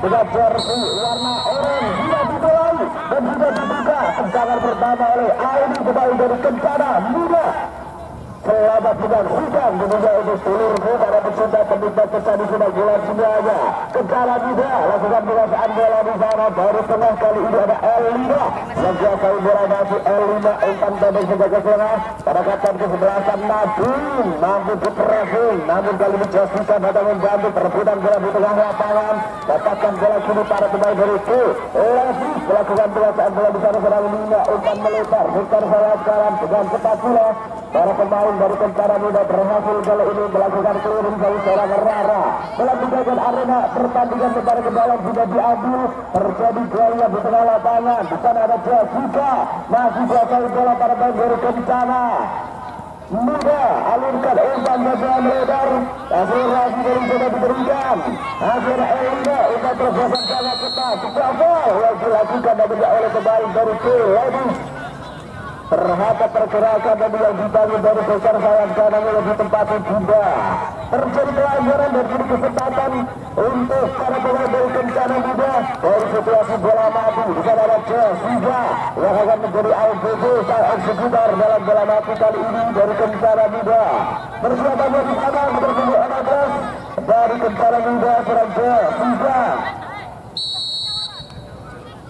dengan jersey warna oranye sudah dimulai dan sudah dibuka tendangan pertama oleh Aini kembali dari Kencana Muda. Selamat menyaksikan tentunya untuk seluruhku para pecinta penikmat kesani sepak bola semuanya. Kencana Muda lakukan penguasaan bola di sana dari tengah, kali ini ada L5 yang kuasai bola masuk L5 umpan pendek sebagai tengah pada kapan kesebelasan Nadine mampu berhasil, namun kali ini Jessica datang membantu perebutan bola di tengah lapangan, dapatkan bola kini para pemain dari T Levi melakukan penguasaan bola di sana serang 5 umpan melebar bukan sayap kanan dengan cepat pula para pemain dari Kencana Muda berhasil kali ini melakukan clearing dari seorang Rara. Melanjutkan arena pertandingan secara ke dalam sudah diambil, terjadi duelnya di tengah lapangan. Di sana ada Jessica masih kuasai bola para pemain dari Kencana Muda, alurkan umpan bagian lebar, hasil lagi dari sudah diberikan. Akhirnya Elina umpan terbosan sangat cepat. Gol yang dilakukan oleh pemain dari T Levi. Terhadap pergerakan dan yang dibangun dari besar sayap kanan yang lebih tempatnya juga terjadi pelanggaran dan jadi kesempatan untuk para pemain dari Kencana Muda dari situasi bola mati. Di sana ada Jessica yang akan menjadi AUBG sang eksekutor dalam bola mati kali ini dari Kencana Muda. Persiapannya di sana bertemu Anagas dari Kencana Muda serang Jessica.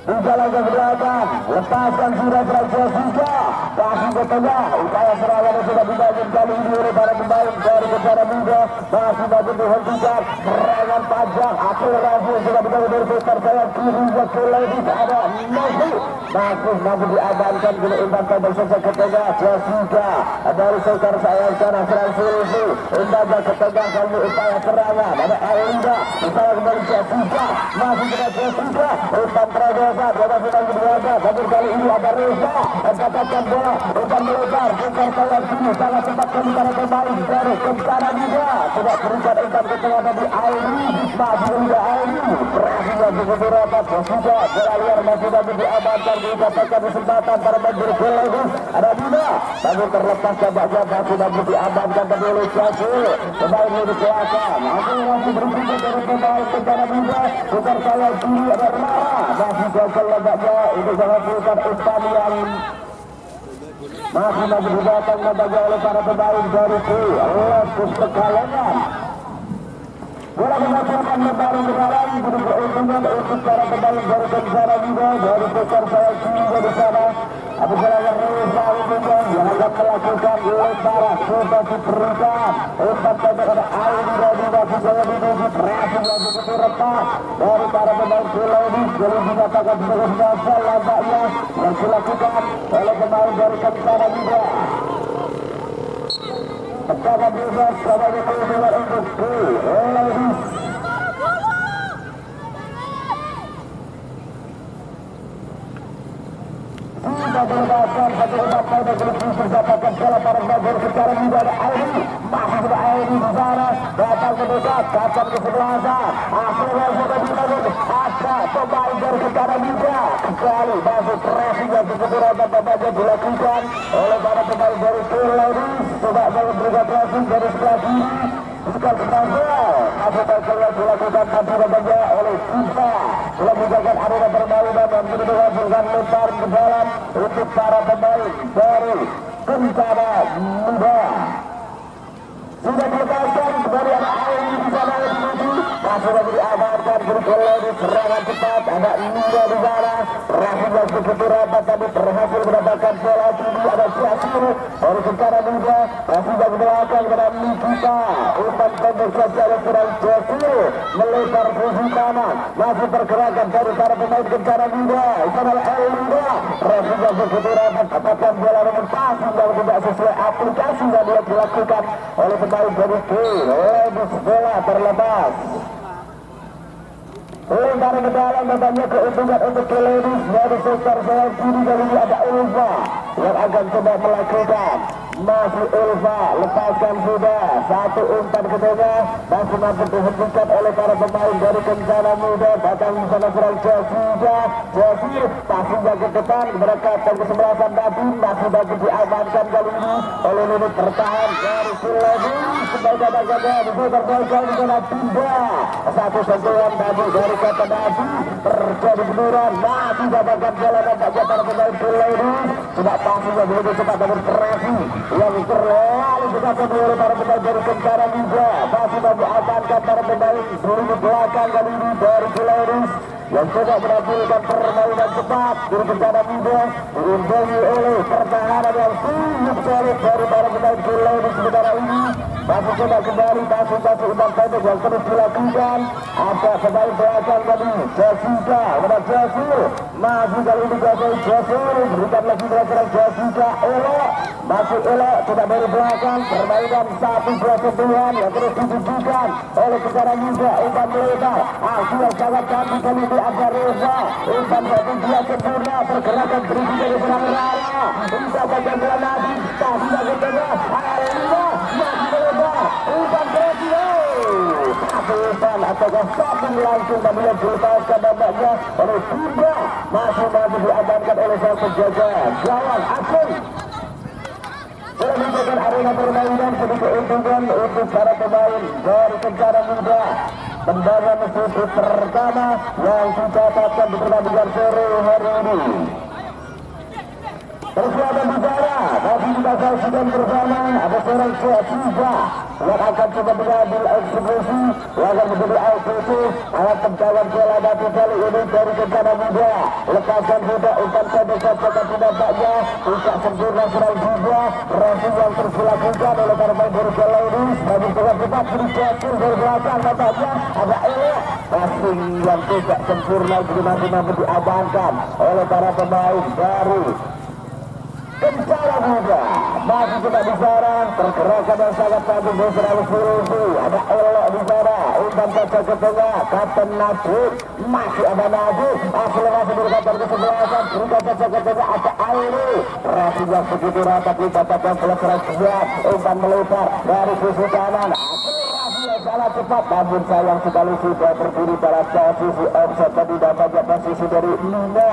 Jalan ke belakang, lepaskan sudah Jessica, kasih ke tengah, upaya serangan yang sudah dibangun kali ini oleh para pemain dari Kencana Muda, masih bagus dihentikan, serangan panjang, akselerasi yang sudah dibangun dari besar sayap kiri ke Levi, ada Novi, masih mampu diamankan kini umpan pendek sejak ke tengah, Jessica, dari besar sayap kanan serang Silvi, umpan ke tengah kali upaya serangan, ada Elida, upaya kembali Jessica, masih kena Jessica, umpan terobos. Bola sedang berjaga, namun kali ini ada Reza mendapatkan bola, umpan melebar, bukan sayap kiri, sangat cepat kali para pemain dari Kencana Muda. Tidak berikan umpan ke tengah dari Aini, masih juga Aini, berhasil lagi beberapa Jessica, bola liar masih lagi diamankan, didapatkan kesempatan para pemain Levi. Ada Dina, namun terlepas jabaknya masih lagi diamankan dari oleh Jazil, pemain di belakang, masih berikutnya dari pemain Kencana Muda, bukan sayap kiri, ada Rara, masih gagal letaknya untuk melakukan umpan yang masih datang membaca oleh para pemain dari Lesus Pekalongan. Bola dilakukan lebaran ke dalam, jadi keuntungan untuk para pemain dari Kencana Muda dari besar sayap kiri di sana. Apabila yang Reza yang akan melakukan lebaran sudah diberikan umpan pendek ada Aini dan masih saya menuju berhasil lagi ke repas dari para pemain Levi. Jadi dinyatakan sebagai dasar lambatnya yang dilakukan oleh pemain dari Kencana Muda. Kencana Muda sebagai keuntungan untuk Levi. Berbahasan satu umpan pendek lebih mendapatkan bola para pemain Kencana Muda ada Aini, masih ada Aini di sana, datang ke dekat, kacan ke sebelasan, akhirnya sudah dibangun, ada pemain dari Kencana Muda, kembali masuk pressing yang beberapa pemain dilakukan oleh para pemain dari Levi, coba memberikan pressing dari sebelah kiri, bukan kembali, masuk pressing dilakukan tapi namanya oleh Kita, melakukan arena permainan dan menghasilkan lebar ke dalam untuk para pemain dari Kencana Muda. Sudah dilepaskan kembali ada Aini di sana yang menuju, masih lagi diamankan berkali di serangan cepat, ada Nida di sana, berhasil masuk ke rapat tadi berhasil mendapatkan bola kini ada Jazil dari Kencana Muda, masih lagi belakang kepada Nikita, umpan pendek saja yang kurang Jazil melebar sisi kanan, masih pergerakan dari para pemain Kencana Muda, itu adalah Elida, berhasil masuk ke rapat, dapatkan bola namun passing yang tidak sesuai aplikasi yang dia dilakukan oleh pemain dari Levis, bola terlepas. Lempar ke dalam datangnya keuntungan untuk Levis dari sektor sayap kiri, kali ini ada Ulfa yang akan coba melakukan masih Elva, lepaskan sudah satu umpan ke tengah, masih mampu dihentikan oleh para pemain dari Kencana Muda. Datang di sana serang Jasir, passingnya ke depan, mereka kesebelasan Nabi masih dapat diamankan kali ini oleh Lini, tertahan dari Sulawesi sebagai bagainya bisa terbaikkan di sana pindah satu sentuhan tadi dari kata Nabi terjadi benuran, masih dapatkan jalan bagi para pemain Sulawesi. Sudah passingnya begitu cepat namun terasi yang terlalu cepat oleh para pemain dari Kencana Muda, masih diamankan para pemain di belakang kali ini dari Sulawesi yang coba menampilkan permainan cepat dari Kencana Muda, diimbangi oleh pertahanan yang sungguh solid dari para pemain Sulawesi di sementara ini. Masih coba kembali masih umpan pendek yang terus dilakukan. Ada pemain belakang tadi Jessica, kepada Jasir, masih kali ini Jasir berikan lagi belakang Jessica, elok masih elok, tidak dari belakang, permainan 1-2 sentuhan yang terus ditunjukkan oleh Kencana Muda. Umpan melebar, aksi yang sangat cantik kali ini ada Reza, umpan satu dia sempurna, pergerakan berisi dari serang rara, umpan bagian bola Nabi, tapi bagian tengah, Alina masih melebar, umpan berisi, satu umpan ataukah satu langsung kemudian dilepaskan nampaknya oleh Sunda, masih diamankan oleh sang penjaga gawang Agung. Sudah menjadikan arena permainan sedikit keuntungan untuk para pemain dari Kencana Muda. Tendangan sudut pertama yang dicatatkan di pertandingan sore hari ini. Persiapan bicara, tapi kita saksikan bersama ada seorang Jessica yang akan coba mengambil eksekusi yang akan menjadi ACC alat pencawan bola Nabi kali ini dari Kencana Muda. Lepaskan sudah umpan pendek tapi nampaknya tidak sempurna serang juga. Racing yang terus dilakukan oleh para pemain dari Sulawesi, namun dengan cepat berjatuh dari belakang nampaknya ada elok. Racing yang tidak sempurna juga masih mampu diamankan oleh para pemain dari Kencana Muda. Masih tidak disarang, pergerakan yang sangat cantik dari Sulawesi. Ada elok di sana, umpan saja ke tengah, Kapten Najib, masih ada Najib, akselerasi berkatan kesebelasan, berikan saja ke tengah, ada Airi, racing yang begitu rata dikatakan pelaksanaan siap, umpan melebar dari sisi kanan, akselerasi yang sangat cepat, namun sayang sekali sudah berdiri pada posisi offset tadi dampaknya posisi dari Lina,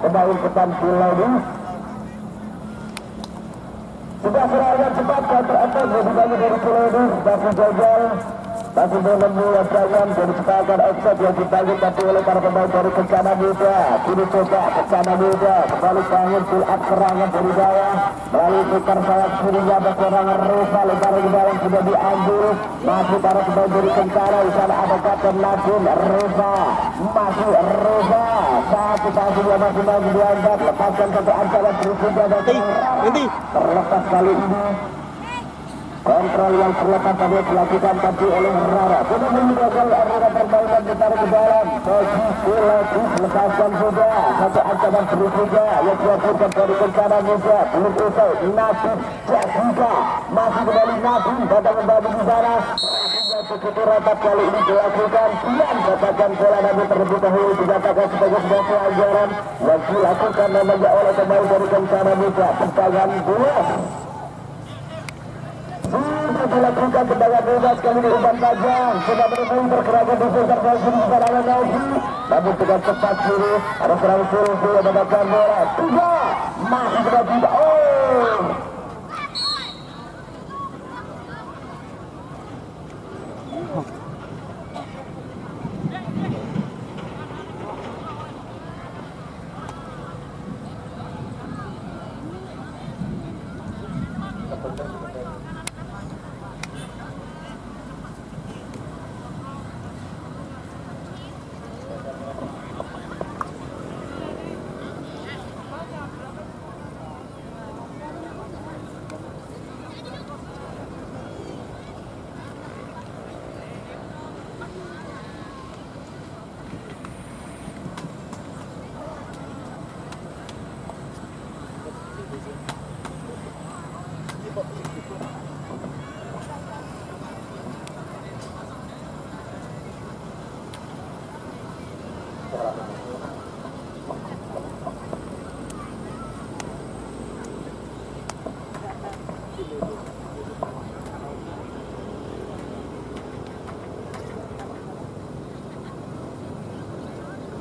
pemain petan Sulawesi. Sudah serangan cepat counter attack lebih dari Sulawesi, masih gagal, masih menunggu wajangan jadi ciptakan offset yang dibangun tapi oleh para pemain dari Kencana Muda. Kini coba Kencana Muda kembali bangun pull up serangan dari bawah melalui tukar sayap kirinya berserangan Reza, lebar di dalam sudah diambil, masih para pemain dari Kencana. Di sana ada Kapten Nadim, Reza, masih Reza, satu pasnya masih lagi diangkat, lepaskan satu ancaman berikutnya dari Rara, terlepas kali ini. Kontrol yang terlepas tadi dilakukan tadi oleh Rara. Sudah meninggalkan arena permainan ditarik ke dalam. Posisi lagi lepaskan sudah. Satu ancaman berikutnya yang dilakukan dari Kencana Muda. Belum usai. Nabi Jessica masih kembali Nabi datang kembali di sana. Begitu rapat kali ini dilakukan. Diam dapatkan bola Nabi terlebih dahulu dikatakan sebagai sebuah pelajaran yang dilakukan namanya oleh pemain dari Kencana Muda. Pertanyaan 2. Sudah dilakukan tendangan bebas kali ini umpan tajam, sudah menemui pergerakan di sekitar posisi di sana Nabi, namun dengan cepat kiri ada serang Sulawesi yang mendapatkan bola 3 masih sudah tidak.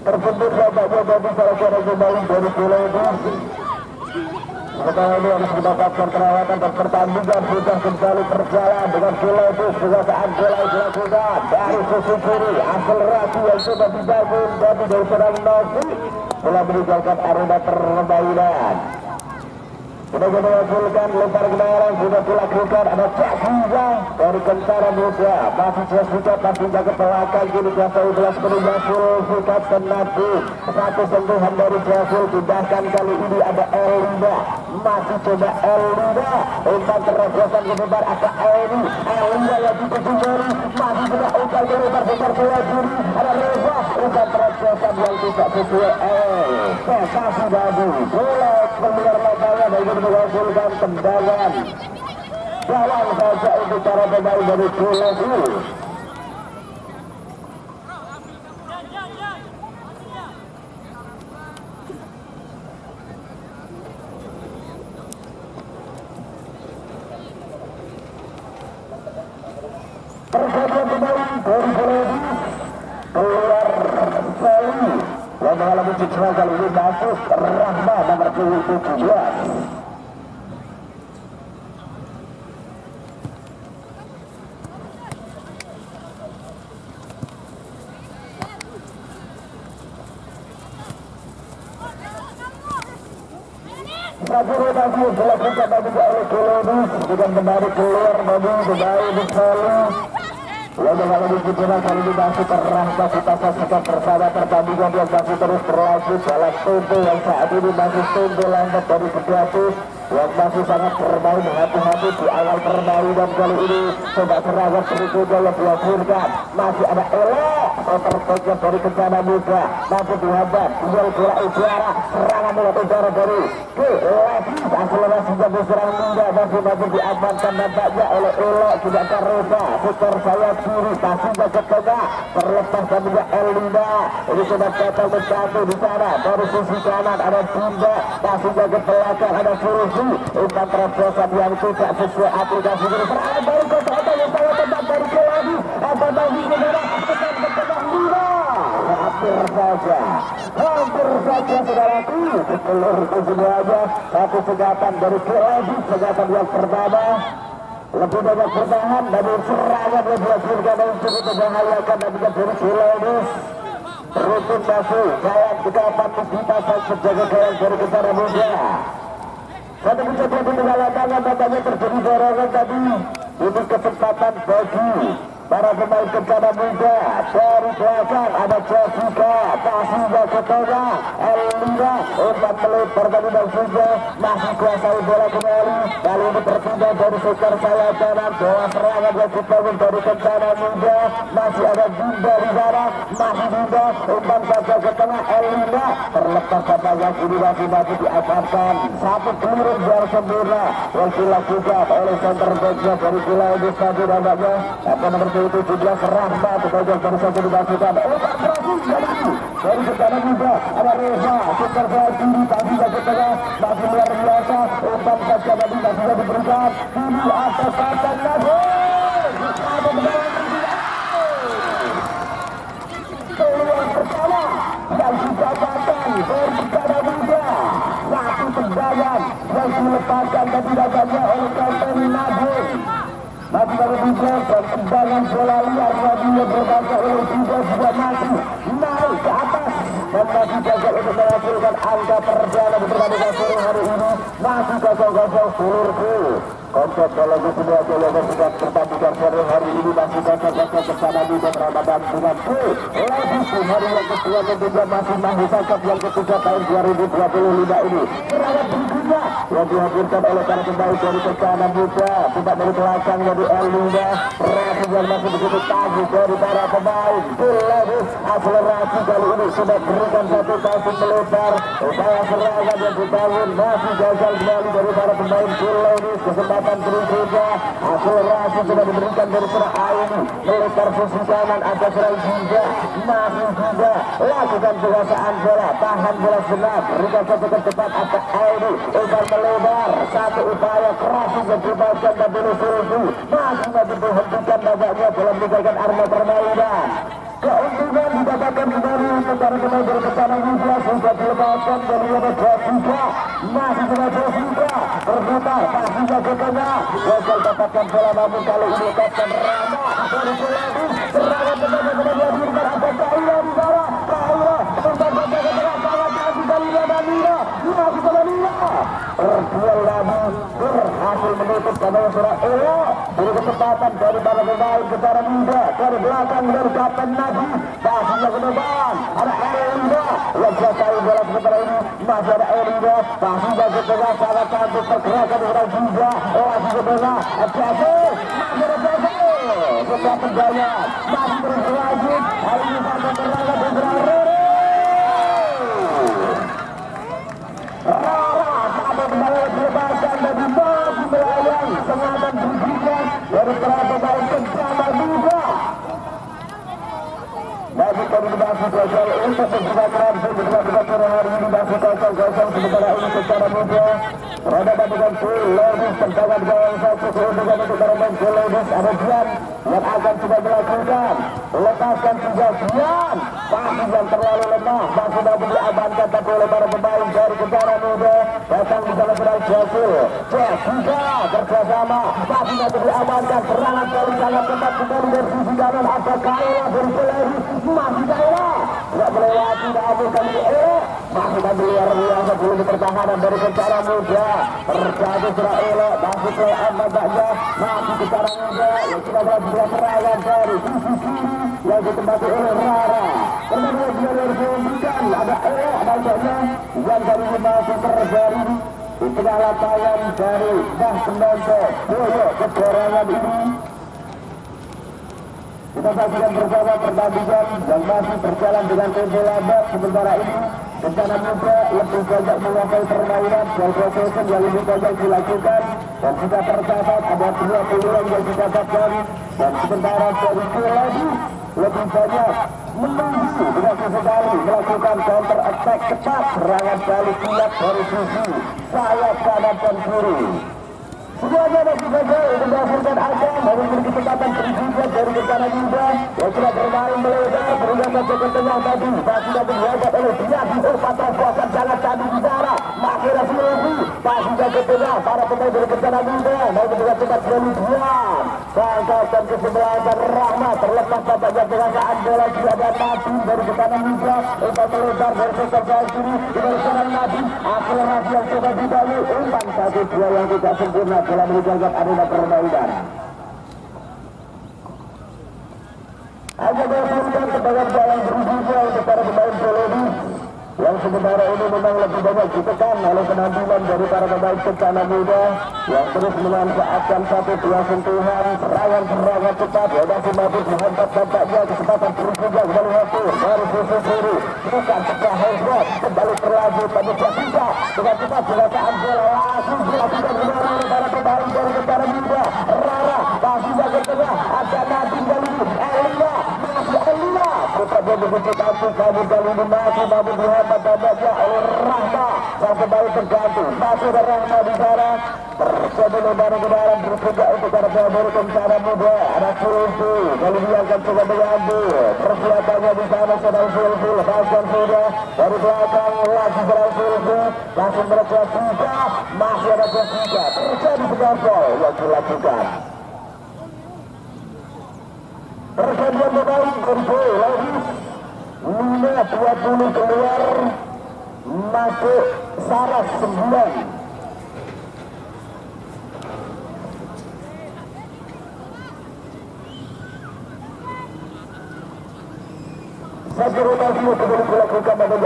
tersebut nampaknya jadi salah seorang pemain dari Kulebus. Setelah ini harus mendapatkan perawatan dan pertandingan sudah kembali berjalan dengan Kulebus juga saat mulai dilakukan dari sisi kiri akselerasi yang sudah dibangun dari serang Nasi telah meninggalkan arena permainan. Sudah menghasilkan lempar kendaraan sudah dilakukan ada Cak Giza dari Kentara Muda masih Jessica masih jaga belakang kini kuasa 11 meninggalkan Sikat Tenatu satu sentuhan dari Jafil pindahkan kali ini ada Elida masih coba Elida umpan terobosan ke depan ada Elida yang dituju dari masih coba umpan ke lebar besar ke kiri ada Reza umpan terobosan yang tidak sesuai kasih babu bola mengeluar lapangan dari menghasilkan tendangan gawang saja untuk para pemain dari Kulebus. Perhatian pemain dari Kulebus keluar Sali yang mengalami cedera kali ini masuk Rahma nomor 17. Satu rotasi dilakukan juga oleh Kulebus dengan kembali keluar dari pemain Sali. Lalu kalau dicedera kali ini masih terasa kita saksikan bersama pertandingan yang masih terus berlanjut dalam tempo yang saat ini masih tempo lambat dari Kedapus yang masih sangat bermain hati-hati di awal permainan kali ini. Coba serangan berikutnya yang dihasilkan masih ada terpojok dari Kencana Muda mampu dihambat duel bola udara serangan bola udara dari Kulebus akselerasi jambul serang Muda masih diamankan nampaknya oleh tidak Karesa putar sayap kiri kasih ke tengah terlepas dan juga Elida ini sudah total menjatuh di sana dari sisi kanan ada Dinda kasih ke belakang ada Surusi umpan terobosan yang tidak sesuai aplikasi ini serangan dari kota yang sangat tepat dari Kulebus apa bagi saudara tekan ke tengah Dinda hampir saja saudaraku seluruh semuanya satu segatan dari Kulebus segatan yang pertama lebih banyak bertahan namun serangan yang dihasilkan yang cukup membahayakan dan juga dari Kulebus beruntun masuk gawang degapan dipasang penjaga gawang dari Kencana Muda satu mencoba di tengah lapangan namanya terjadi dorongan tadi ini kesempatan bagi para pemain Kencana Muda dari belakang ada Jessica kasih ke tengah Elida umpan melebar tadi dan sudah masih kuasai bola kembali kali ini berpindah dari sektor sayap kanan bola serangan yang dibangun dari Kencana Muda masih ada Dinda di sana masih Dinda umpan saja ke tengah Elida terlepas yang ini masih diamankan satu keliru yang sempurna yang dilakukan oleh center backnya dari Kulebus tadi nampaknya apa nomor itu 17 Rahmat bagian baru saja dimasukkan umpan berhasil dari Kencana Muda ada Reza sekitar kiri tadi ke tengah masih luar biasa umpan saja tadi masih diberikan kiri atas atas lagi ada keluar pertama yang didapatkan dari Kencana Muda satu tendangan yang dilepaskan dan didapatkan oleh Kapten Nadiem masih baru juga dan tendangan bola liar yang berbaca oleh juga masih naik ke atas dan masih gagal untuk menghasilkan angka perdana di pertandingan sore hari ini masih gagal seluruhku konsep biologi semua biologi sudah pertandingan sore hari ini masih gagal Kencana Muda berhadapan dengan Kulebus hari yang kedua tentunya masih menghusangkan yang ketiga tahun 2025 ini serangan berikutnya yang dihadirkan oleh para pemain dari Kencana Muda tidak dari belakang dari Elida reaksi yang masih begitu tangguh dari para pemain Kulebus akselerasi kali ini sudah berikan satu kaki melebar upaya serangan yang dibangun masih gagal kembali dari para pemain Kulebus kesempatan berikutnya akselerasi sudah diberikan dari serang Aini melebar sisi kanan ada serang juga masih juga lakukan penguasaan bola tahan bola sebentar berikan satu kecepatan ada Aini umpan melebar satu upaya keras yang diberikan dan Surusi masih dihentikan nampaknya dalam meninggalkan arena permainan keuntungan tidak dapatkan kembali kepada pemain dari Kencana Muda sudah dilepaskan dari ada Jessica masih dengan Jessica berputar masih ke tengah gagal dapatkan bola namun kali ini lepaskan Rama dari Seladi serangan benar-benar dihadirkan ada Kaila di bawah Kaila tentang ke tengah sangat masih dari Lina masih ke Lina berduel lagi berhasil menutup pada surah Elo dari kesempatan dari para pemain Kencana Muda dari belakang dari Kapten Nabi pasnya ke depan ada Elinda yang selesai bola sementara ini masih ada Elinda pasnya ke tengah sangat cantik pergerakan dengan juga lagi ke tengah Jatuh masih ada Jatuh setelah terjaya masih terus berlanjut hari ini sampai terangkat dan berakhir Rara sampai kembali dilepaskan dan masih melayang sengaja berjikan dari para pemain Kencana Muda. Bagi kombinasi gol untuk mencetakkan sebuah hari ini masih kosong sementara ini Kencana Muda berhadapan dengan Ladies tendangan gawang satu keuntungan untuk bermain Ladies ada Dian yang akan coba melakukan lepaskan juga Dian masih yang terlalu lemah masih dapat diamankan tapi oleh para pemain dari Kencana Muda datang di dalam pedal Jasil juga bersama masih dapat diamankan serangan kali sangat ketat kembali dari sisi kanan ada Kaila dari Ladies masih Kaila tidak melewati namun kali ini masih dan luar biasa belum pertahanan dari Kencana Muda terjadi Israel masih ke nampaknya masih Kencana Muda yang sudah berhasil serangan dari sisi kiri yang ditembaki oleh Rara kemudian dia dibuka ada nampaknya yang dari masih terjadi di tengah lapangan dari Bah Penonton Boyo kecorangan ini kita saksikan bersama pertandingan yang masih berjalan dengan tempo lambat sementara ini Kencana Muda lebih banyak menguasai permainan dan possession yang lebih banyak dilakukan dan kita tercatat ada 2 peluang yang didapatkan dan sementara dari lagi lebih banyak menunggu dengan sesekali melakukan counter attack cepat serangan balik kilat dari sisi sayap kanan dan kiri. Semuanya masih saja untuk menghasilkan Adam dari kecepatan berikutnya dari Kencana Muda yang sudah bermain melebar berubah saja ke tengah tadi masih dapat dihajar oleh dia di patah kuasa jangan tadi di sana masih ada Silvi masih saja ke tengah para pemain dari Kencana Muda mau dengan cepat sekali Dian sangkatan kesebelasan Rahmat terlepas tampaknya dengan saat bola sudah ada Nabi dari Kencana Muda untuk melebar dari sektor jauh kiri dari serangan Nabi akselerasi yang coba dibangun umpan 1-2 yang tidak sempurna dalam menjaga arena permainan. Ada berhasilkan kepada jalan berikutnya untuk para pemain Pelodi yang sementara ini memang lebih banyak ditekan oleh penampilan dari para pemain Kencana Muda yang terus memanfaatkan 1-2 sentuhan serangan cepat yang masih mampu dihantar tampaknya kesempatan berikutnya kembali waktu dari sisi kiri bukan setelah headshot kembali berlanjut pada Jessica dengan cepat gerakan bola langsung dilakukan kembali oleh para pemain dari Kencana Muda Rara masih ke tengah ada Nadine kali ini Elina masih Elina putranya begitu cantik kali ini masih mampu dihantar tampaknya oleh Rahma yang kembali tergantung masih ada Rahma di sana terjadi lebaran kendaraan berpegak untuk para pemain Kencana Muda ada Silvi kali ini akan coba mengambil persiapannya di sana sedang Silvi lepaskan sudah dari belakang lagi sedang Silvi langsung bergerak juga masih ada Jessica terjadi sebuah gol yang dilakukan persaingan pemain Konsul lagi Nina 20 keluar masuk Saras 9 satu rotasi kembali dilakukan oleh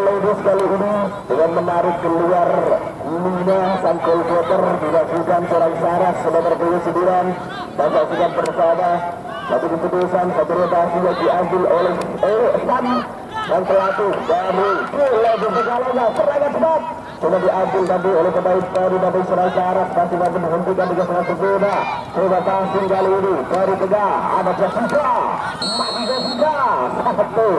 Ladies kali ini dengan menarik keluar Nina sang goalkeeper dilakukan seorang Saras nomor 29 dan saksikan bersama satu keputusan satu rotasi yang diambil oleh Sam dan pelatih dari Ladies segalanya serangan cepat sudah diambil tadi oleh pemain baru dari seorang Saras masih mampu menghentikan dengan sangat sempurna coba passing kali ini dari tengah ada Jessica masih Jessica satu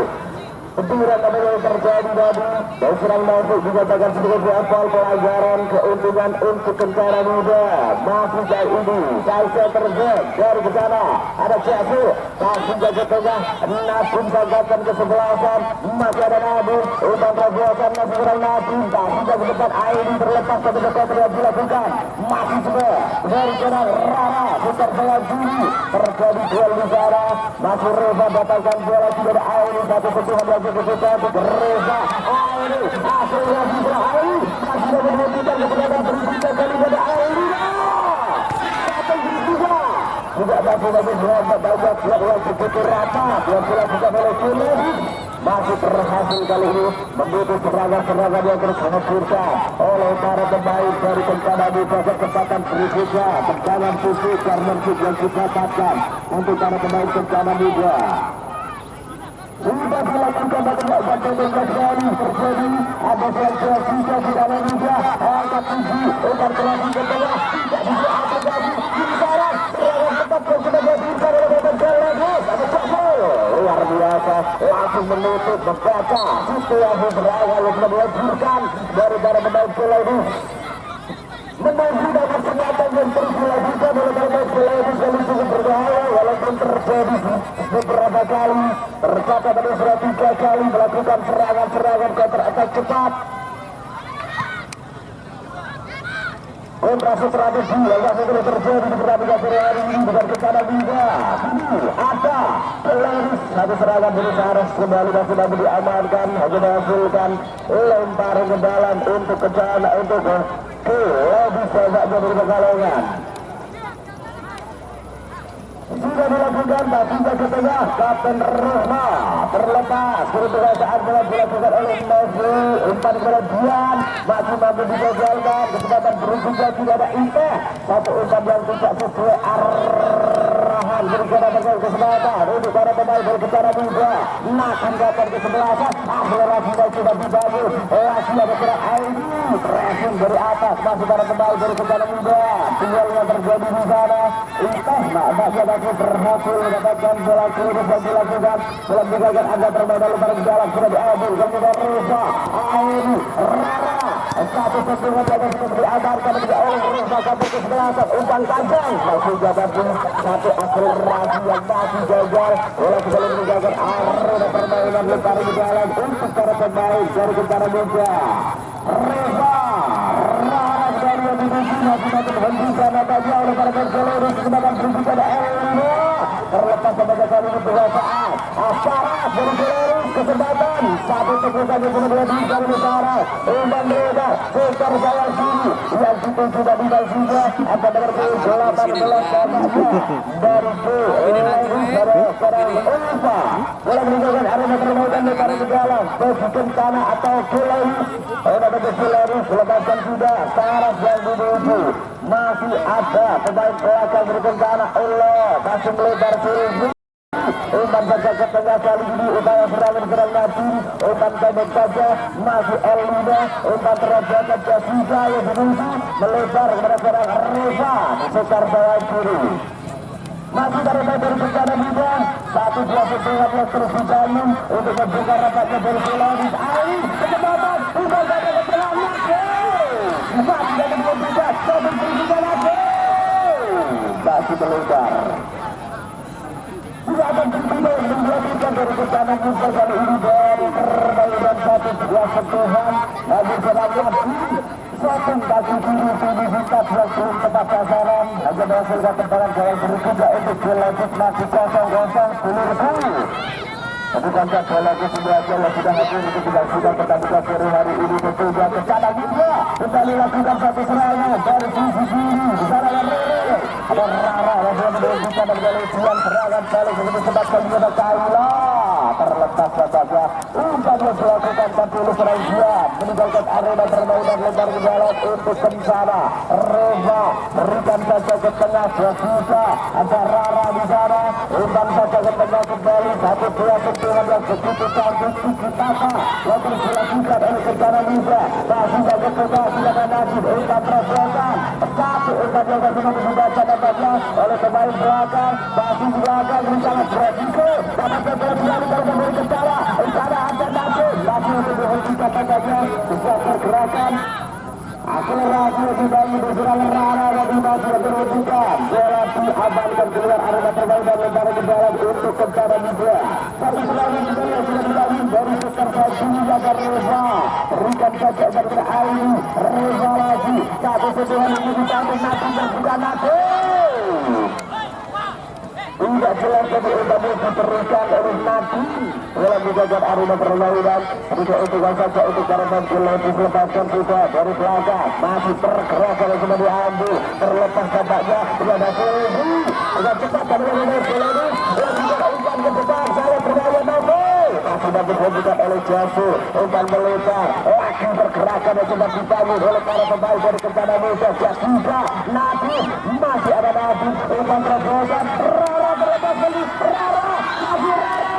Benturan yang terjadi tadi dan serang masuk dikatakan sebagai apel pelajaran keuntungan untuk Kencana Muda. Masih jauh ini Salsa terjadi dari ke sana ada Ciasu langsung jaga tengah Nasim sangkatan kesebelasan masih ada Nabi umpan perbuatan masih serang Nabi masih jaga depan Aini terlepas satu dekat yang dilakukan masih juga dari serang Rara putar bola kiri terjadi duel di sana masih Reza datangkan bola tidak ada Aini satu sentuhan lagi ke kita untuk Reza Aini asal lagi Aini masih ada menghentikan kepada berikutnya kali pada Aini satu berikutnya tidak mampu lagi berapa banyak yang begitu rata yang dilakukan oleh Kulit masih berhasil kali ini membutuh serangan-serangan yang terus menghancurkan oleh para pemain dari Kencana Muda. Kesempatan berikutnya tendangan fisik karena yang didapatkan untuk para pemain Kencana Muda sudah dilakukan dan kembali terjadi ada yang juga di dalam Muda angkat tinggi umpan kelabing ke tengah tidak bisa apa lagi di barat yang tetap sudah dihasilkan oleh Kencana lagi luar biasa langsung menutup membaca situasi berawal yang melahirkan dari para pemain bola ini menuju dan kesempatan yang terus dilakukan oleh pemain bola ini kali cukup berbahaya walaupun terjadi beberapa kali tercatat ada 3 kali melakukan serangan-serangan counter attack cepat kontrasi strategi yang masih terus terjadi di pertandingan sore hari ini dengan Kencana Muda. Ini ada pelari satu serangan berusaha harus kembali masih dapat diamankan hanya menghasilkan lemparan ke dalam untuk Kencana untuk lebih banyak dari kekalongan. Sudah dilakukan tapi ke tengah Kapten Rehma terlepas kerutuhan saat bola dilakukan oleh Messi umpan kelebihan masih mampu digagalkan kesempatan berikutnya tidak ada Inteh satu umpan yang tidak sesuai arahan berikutnya dengan kesempatan untuk para pemain dari Kencana Muda nakan dapat kesebelasan akselerasi dan sudah dibangun lagi ada serang Aini pressing dari atas masih para pemain dari Kencana Muda duel yang terjadi di sana Inteh nampaknya berhasil mendapatkan bola kelurus yang dilakukan bola digagalkan agak terbaik lalu pada jalan sudah diambil kemudian Reza Aini Rara satu sentuhan yang sudah diamankan oleh Reza sampai ke sebelasan umpan tajam masih jabatan satu akselerasi yang masih gagal bola kembali meninggalkan arena permainan lempar di jalan untuk para pemain dari Kencana Muda Reza Rara dari yang dimiliki masih menghentikan nampaknya oleh para pemain kesempatan berikutnya ada terlepas sebagai kali ini berasaan aparat dari Belarus kesempatan satu tegukan yang kemudian dari utara umpan Reda putar sayang kiri yang itu sudah dibasinya akan mengerti 18 dari sekarang Ulfa bola meninggalkan arena permainan lemparan ke dalam bagi Kencana atau Belarus bagi Belarus lepaskan sudah Saras yang menuju masih ada pemain belakang dari Kencana Allah masih melebar kiri umpan saja ke tengah kali ini upaya serangan Nabi umpan pendek saja masih Elina umpan terajakan Jessica yang menuju melebar kepada serang Reza sekitar bawah kiri masih dari Kencana Muda 1-2 terus dibangun untuk membuka rapatnya dari Sulawesi Aini kesempatan umpan saja ke tengah masih dari Kencana satu berikutnya lagi masih melebar tidak akan berpindah menjadikan dari Kencana Muda kali ini dari permainan 1-2 sentuhan lagi serang lagi satu kaki kiri ini kita belum tepat sasaran hanya menghasilkan tembakan gawang berikutnya untuk berlanjut masih 0-0 peluru tapi kancah bola itu semua aja sudah hadir untuk dilakukan pertandingan sore hari ini tentunya Kencana Muda kembali lakukan satu serangan dari sisi kiri di sana ada Rara yang menunjukkan dari serangan balik begitu sempat kemudian Kaila terlepas saja umpan yang dilakukan tapi serang dia meninggalkan arena permainan lebar ke dalam untuk Kencana Reza berikan saja ke tengah Jessica ada Rara di sana umpan saja ke tengah kembali 1-2 sentuhan yang begitu cantik Tiki Taka yang terus dilakukan oleh Kencana Muda masih jaga tengah silakan Najib umpan terobosan satu umpan yang masih dibaca dampaknya oleh pemain belakang masih di belakang ini sangat beresiko dapat bola dari Kencana Kencana ada lagi untuk dihentikan saja sejak pergerakan akselerasi lebih baik berserang Rara lebih maju dan berhentikan bola diamankan keluar arena permainan dan lempar ke dalam untuk Kencana Muda. Satu serangan juga yang sudah dilalui dari peserta Julia dan Reza, berikan saja dari Aini Reza lagi satu sentuhan ini ditanggung Nati dan juga Nati. Tidak jelas dari Ubani diteruskan oleh Nati dalam menjaga arena permainan. Tidak untuk saja untuk para pemain dilepaskan juga dari belakang. Masih pergerakan yang sudah diambil terlepas tampaknya tidak Selvi dengan cepat dari bola ini dan juga umpan ke depan saya berbahaya Novel masih dapat dilanjutkan oleh Jasu umpan melebar lagi pergerakan yang sudah dibangun oleh para pemain dari Kencana Muda. Jessica Nati masih ada Nati umpan terobosan Rara terlepas kali Rara masih Rara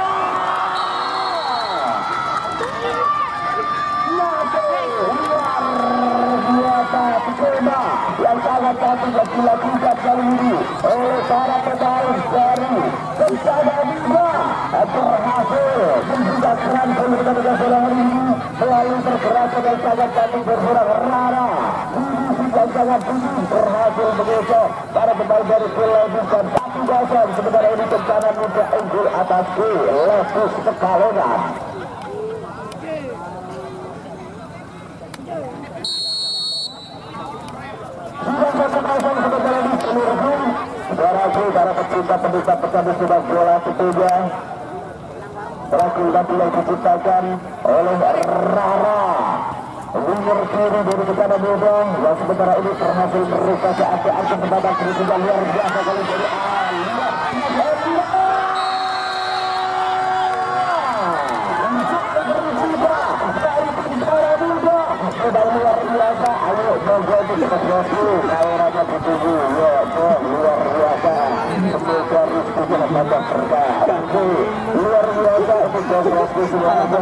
skema yang sangat cantik dilakukan kali ini oleh para pemain dari Kencana Muda berhasil menjadikan kemenangan bola hari ini melalui pergerakan yang sangat cantik berserang Rara yang sangat tinggi berhasil mengecoh para pemain dari Selebus dan 1-0 sementara ini Kencana Muda unggul atas Selebus Pekalongan. Para pecinta pecandu sudah bola ketiga terakhir yang diciptakan oleh Rara winger kiri dari Kencana Muda yang sementara ini berhasil merubah keadaan kesempatan berikutnya luar biasa kali dari sudah luar biasa. Ayo moga itu cepat bosku kairanya ditunggu ya luar biasa semoga Rizky dengan tambah berkah luar biasa untuk bosku semuanya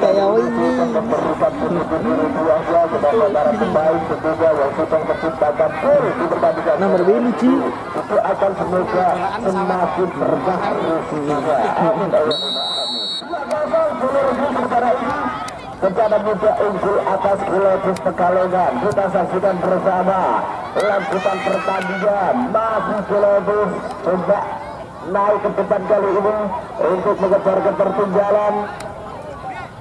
yang ini memberikan pundi-pundi biasa kepada para pemain tentunya yang sudah menciptakan gol di pertandingan nomor Belici itu akan semoga semakin berkah juga. Amin. Kencana Muda unggul atas Selebus Pekalongan. Kita saksikan bersama lanjutan pertandingan. Masih Selebus coba naik ke depan kali ini untuk mengejar ketertinggalan.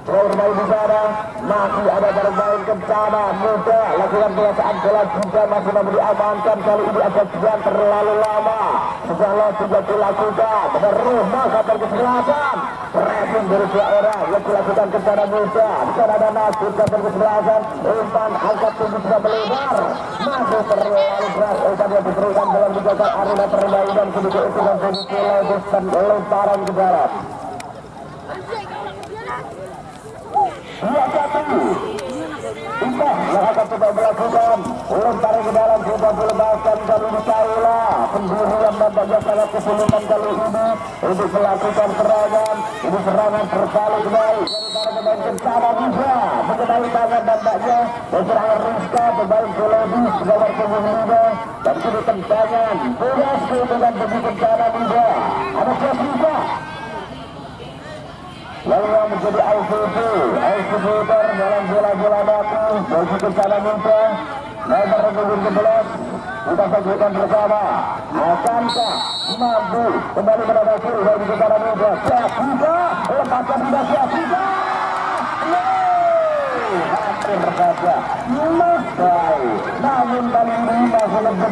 Bermain di sana masih ada bermain Kencana Muda lakukan penguasaan bola juga masih memberi amankan kali ini ada jam terlalu lama setelah tidak dilakukan berumah sampai kesebelasan pressing dari dua orang yang dilakukan Kencana Muda di sana ada Nasib sampai kesebelasan umpan angkat tinggi sudah melebar masih terlalu berat umpan yang diberikan dalam menjaga arena permainan sedikit itu dan posisi Selebus dan lemparan ke darat. 2-1 Indah yang akan coba melakukan lempar ke dalam coba dilepaskan kali ini Kaila sendirian nampaknya sangat kesulitan kali ini untuk melakukan serangan. Ini serangan berbalik kembali dari para pemain Kencana Muda mengenai tangan nampaknya dan serangan Rizka pemain Selebus nomor 95 dan kini tendangan berhasil dengan bagi Kencana Muda ada Jessica lalu yang menjadi executor dalam bola-bola batu bagi Kencana Muda nomor 11 kita saksikan bersama akankah mampu kembali mendapat gol bagi Kencana Muda. Jessica lepaskan sudah Jessica hampir saja selesai namun kali ini masih lebih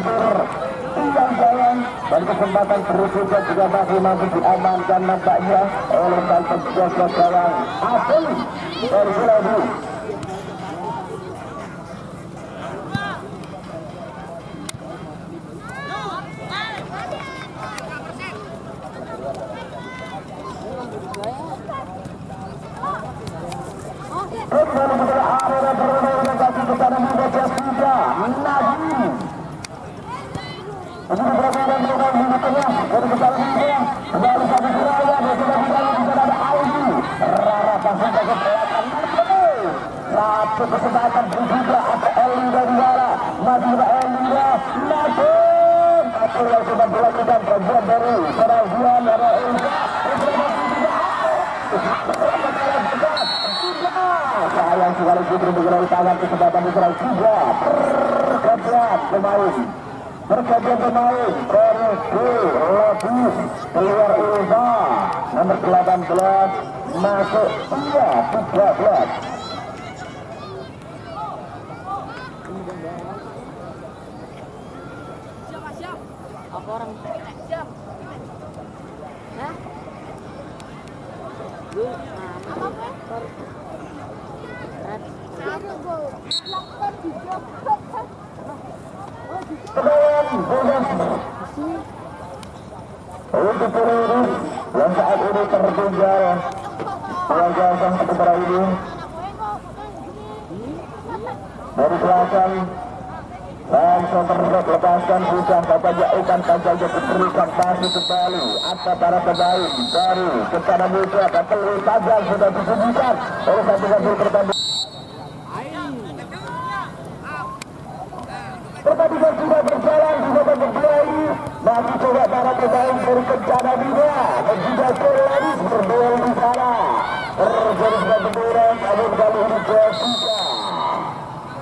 sayang dan kesempatan berikutnya juga masih mampu diamankan nampaknya oleh sang penjaga gawang Abel dari Selebus. Kembali ke arena permainan bagi Kencana Muda Jessica Nadine. Ini permainan di tengah dari Kencana Muda kembali satu serangan dan sudah dilakukan di sana ada Aini Rara pasang ke belakang satu kesempatan juga ada Elinda di sana masih ada Elinda Nadine atur yang sudah dilakukan bagian dari Seragian ada Elinda sekali Putri bergerak tangan kesempatan diserang juga pergantian pemain Periku lebih keluar Ulfa nomor 18 masuk 13. Apa orang siap? Hah? Untuk peluru yang saat ini tertinggal pengajaran sementara ini dari belakang dan terlihat lepaskan bukan dapat jauhkan kancanya diberikan pasir kembali atau para pemain dari Kencana Muda dan peluru tajam sudah disembunyikan oleh satu pertandingan. Pertandingan sudah berjalan di babak kedua ini. Masih coba para pemain dari Kencana Muda dan juga Solaris berduel di sana. Terjadi sebuah benturan, namun kali ini Jessica.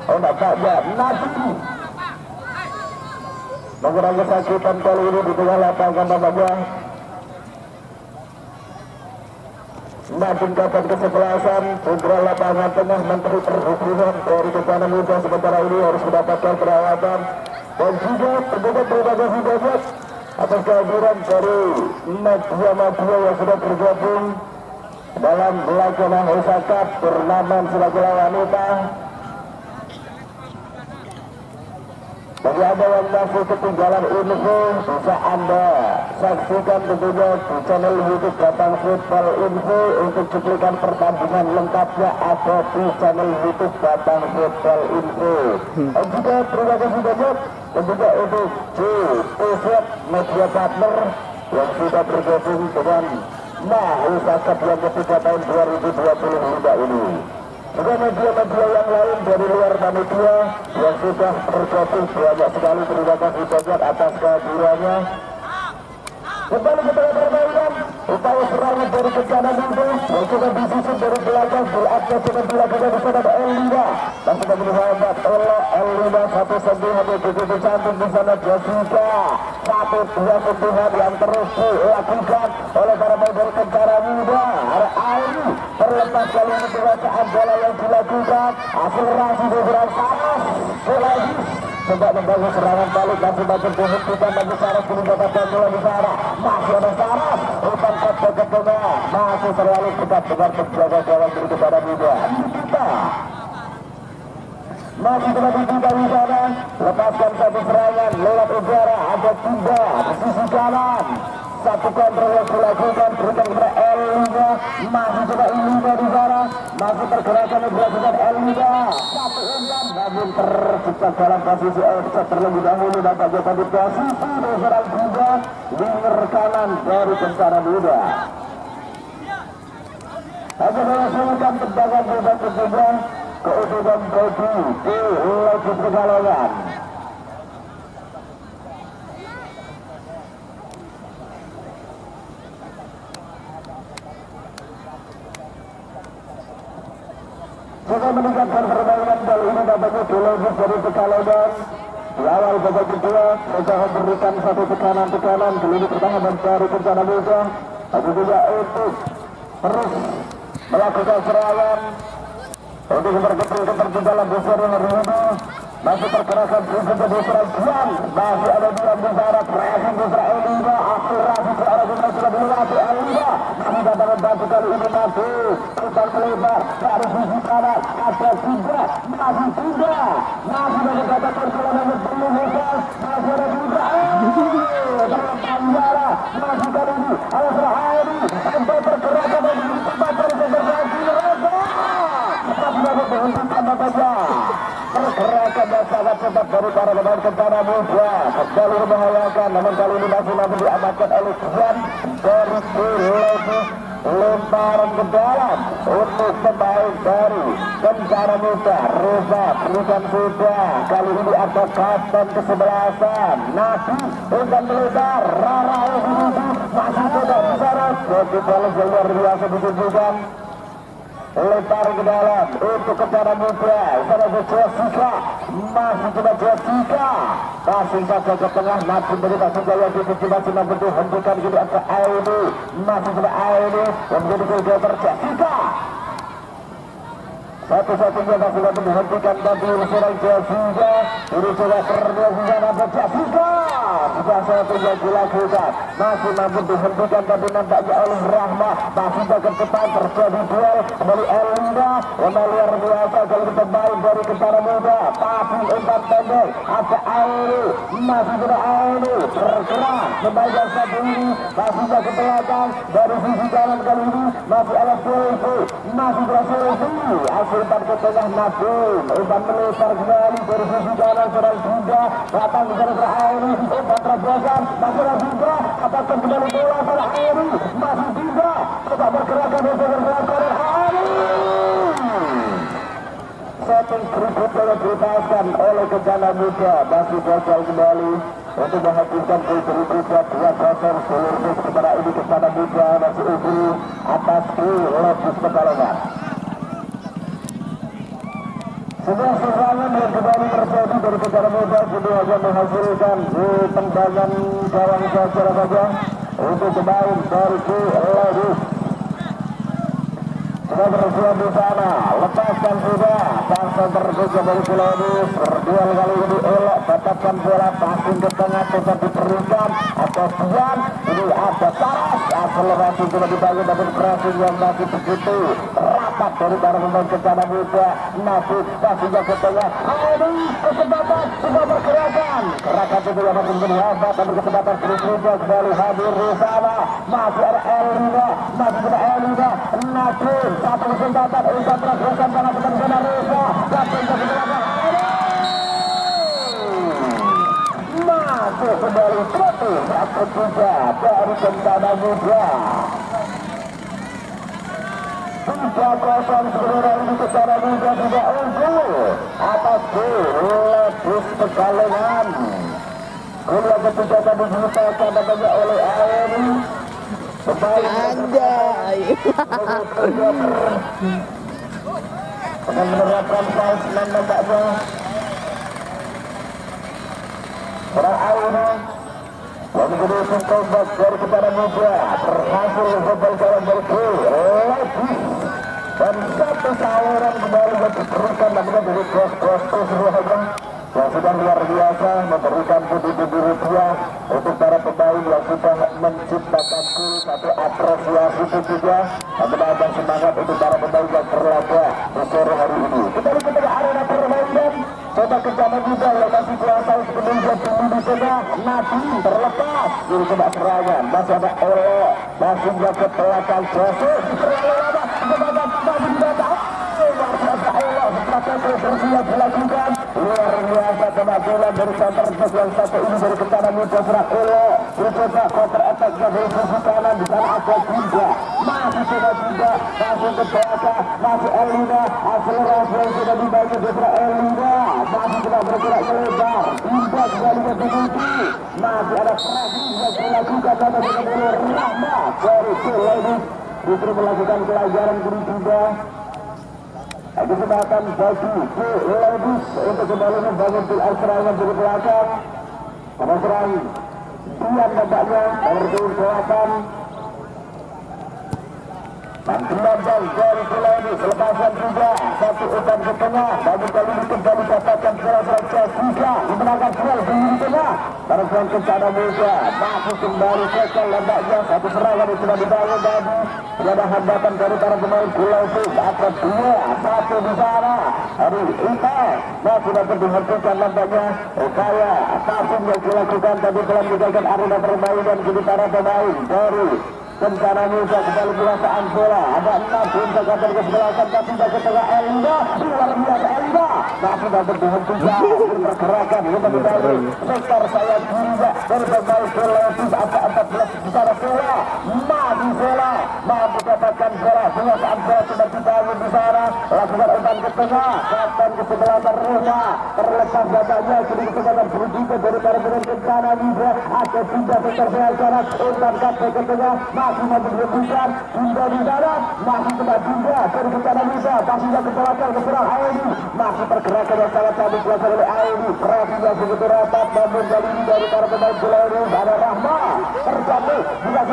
Nampaknya Nasi mengurangi kesakitan kali ini di tengah lapangan babaknya. Makin kapan kesebelasan segera lapangan tengah Menteri Perhubungan dari Kencana Muda sementara ini harus mendapatkan perawatan dan juga terdapat berbagai banyak atas kehadiran dari media yang sudah bergabung dalam belajar Osaka turnamen sepak bola wanita. Bagi Anda yang masih ketinggalan info, bisa Anda saksikan tentunya di channel YouTube Batang Football Info. Untuk cuplikan pertandingan lengkapnya ada di channel YouTube Batang Football Info. Dan juga terima kasih banyak dan juga untuk JPZ Media Partner yang sudah bergabung dengan Osaka yang ketiga tahun 2022 ini. Juga media-media yang lain dari luar panitia yang sudah bergabung banyak sekali, terima kasih banyak atas kehadirannya. Kembali ke tengah permainan, upaya serangan dari Kencana Muda yang sudah disusun dari belakang beratnya sudah dilakukan di sana Elina dan sudah bersahabat oleh Elina satu sentuhan yang begitu cantik di sana Jessica. Satu dua sentuhan yang terus dilakukan oleh para pemain dari Kencana Muda. Ada Aini terlepas kali ini perasaan bola yang dilakukan, akselerasi bergerak panas lagi. Coba membangun serangan balik dan sudah berhentikan bagi Saras di mendapatkan bola di sana. Masih ada Saras, umpan ke tengah, masih terlalu dekat dengan penjaga gawang dari Kencana Muda. Kita masih telah dibuka di sana, lepaskan satu serangan lewat udara, ada Tinda di sisi kanan. Satu kontrol yang dilakukan, berikan kepada Elina, masih coba Elina di sana, masih pergerakan yang dilakukan Elina. Satu umpan, namun tercipta dalam posisi offset terlebih dahulu dan tak jatuh di posisi serang juga winger kanan dari Kencana Muda. Hanya melakukan tendangan bebas ketiga keuntungan bagi di Logis Pekalongan. Juga meningkatkan permainan kali ini dampaknya di Logis dari Pekalongan. Di awal babak kedua mereka memberikan satu tekanan di lini pertahanan dari Kencana Muda. Tapi juga untuk terus melakukan serangan untuk memperkecil ketertinggalan besar yang hari ini. Masih pergerakan juga di serangan, masih ada Dian di sana, pressing di Israel Elina, akselerasi ke arah jumlah sudah dilewati Elina, masih dapat membantu kali ini maju, umpan melebar dari sisi kanan, ada Tiga, masih Tiga, masih ada kata perjalanan yang belum lepas, masih ada Tiga, dalam Tanjara, masih kali ini, ada Serahari, untuk pergerakan dari tempat dari seberganti, tapi dapat menghentikan saja. Pergerakan dan sangat cepat dari para pemain Kencana Muda kembali membahayakan, namun kali ini masih diamankan oleh Tuhan dari Logis. Lemparan ke dalam untuk pemain dari Kencana Muda. Reza berikan sudah, kali ini ada kapten kesebelasan Nabi umpan melebar, Rara Edi masih tidak di sana. Jadi balas yang luar biasa ditunjukkan Lebar ke dalam untuk kepada muda. Sana Jessica, masih coba Jessica, passing saja ke tengah, namun dari Pasir Jaya masih mampu dihentikan ke Aini, masih coba Aini yang menjadi goalkeeper Jessica. Satu-satunya masih mampu dihentikan tapi serang Jessica. Ini coba perlakukan apa Jessica. Sudah satunya dilakukan, masih mampu dihentikan tapi nampaknya oleh Rahma. Masih ke depan terjadi duel kembali Elina yang luar biasa kalau kita baik dari Kentara Muda. Tapi umpan pendek ada Aini, masih ada Aini bergerak membayar satu ini, masih ke belakang dari sisi kanan kali ini masih ada Sulfi, masih berhasil hasil umpan ke tengah Nadim, umpan melebar kembali dari sisi kanan serang juga datang ke sana Aini, umpan terbosan masih ada juga apakah kembali bola pada Aini, masih juga tetap bergerakan dari Aini. Setting berikutnya yang dilepaskan oleh Kencana Muda masih gagal kembali untuk menghabiskan gol berikutnya 2-0 seluruh sementara ini Kencana Muda masih unggul atas Lebus Pekalongan. Sebuah serangan yang kembali terjadi dari Kencana Muda keduanya menghasilkan tendangan gawang saja saja untuk pemain dari Lebus. Sudah bersiap di sana, lepaskan sudah, pasang terbuka dari Kulobus, berduel kali ini elok, dapatkan bola, passing ke tengah, coba diberikan, atau Sian, ini ada Saras, akselerasi sudah dibangun, tapi pressing yang masih begitu rapat dari para pemain Kencana Muda, masih passingnya ke tengah, ini kesempatan, sudah bergerakan, gerakan itu yang makin berhebat, tapi kesempatan berikutnya kembali hadir di sana, masih ada Elina, masih ada Elina, Nadim, satu kesempatan umpan terus karena ketentuan Reza datang ke belakang masuk kembali satu juga dari Kencana Muda 3-0 sebenarnya ini Kencana Muda juga unggul atas Lebus Pekalongan. Gol yang ketiga tadi diletakkan namanya oleh Aini. Anjay. Dengan menerapkan paus nampaknya orang Aini yang menjadi pembuat dari Kencana Muda berhasil membobol jalan bergol lagi dan satu saluran kembali yang diberikan namanya dari bos-bos semuanya yang sudah luar biasa memberikan pundi-pundi rupiah untuk para pemain yang sudah menciptakan gol satu apresiasi itu juga menambah semangat untuk para pemain yang berlaga di sore hari ini. Kembali ke tengah arena permainan, coba Kencana Muda lokasi kuasa sepenuhnya dulu di tengah, Nadim terlepas dari coba serangan, masih ada Elo, masih ke belakang Joseph, terlalu lama, kesempatan masih datang. Bersiap dilakukan luar biasa kemajuan dari counter attack yang satu ini dari Kencana Muda serang Elo dicoba counter attack dari sisi kanan di sana ada juga masih juga masih ke belakang masih Elina akselerasi yang sudah dibantu serang Elina masih sudah bergerak melebar tidak kembali ke Tukuti masih ada pressing yang dilakukan dengan Rahma dari Lebus justru melakukan pelajaran guru juga. Kesempatan bagi Lebus untuk kembali membangun tim serangan dari belakang. Pada serang Dian nampaknya nomor 8. Dan gelandang dari Lebus lepasan juga satu umpan ke tengah. Namun kali ini kembali dapatkan serang Jessica memenangkan duel di tengah. Pada serang Kencana Muda masih kembali gagal nampaknya satu serangan yang sudah dibangun tadi. Tidak ada hambatan dari para pemain Lebus akan 2-1 di sana. Hari Ita masih dapat dihentikan nampaknya upaya apapun yang dilakukan tadi telah meninggalkan arena permainan jadi para pemain dari Kencana Muda kembali penguasaan bola. Ada 6 untuk ke belakang tapi ke tengah Elina luar biasa Jessica masih dapat dihentikan pergerakan kembali sektor saya kiri dari pemain bola apa 14 besar bola maju bola mampu dapatkan bola penguasaan bola sudah dibangun di sana lakukan umpan ke tengah kapan ke sebelah Reza terlepas datanya kini kesempatan bertiga dari para pemain Kencana juga ada tiga sektor saya sana umpan kapan ke tengah masih mampu dihentikan hingga di sana masih tempat juga dari Kencana bisa pasnya ke belakang ke serang Audi masih pergerakan yang sangat cantik dilakukan oleh Audi perhatian begitu rapat namun kali ini dari para pemain bola ini ada Rahma terjatuh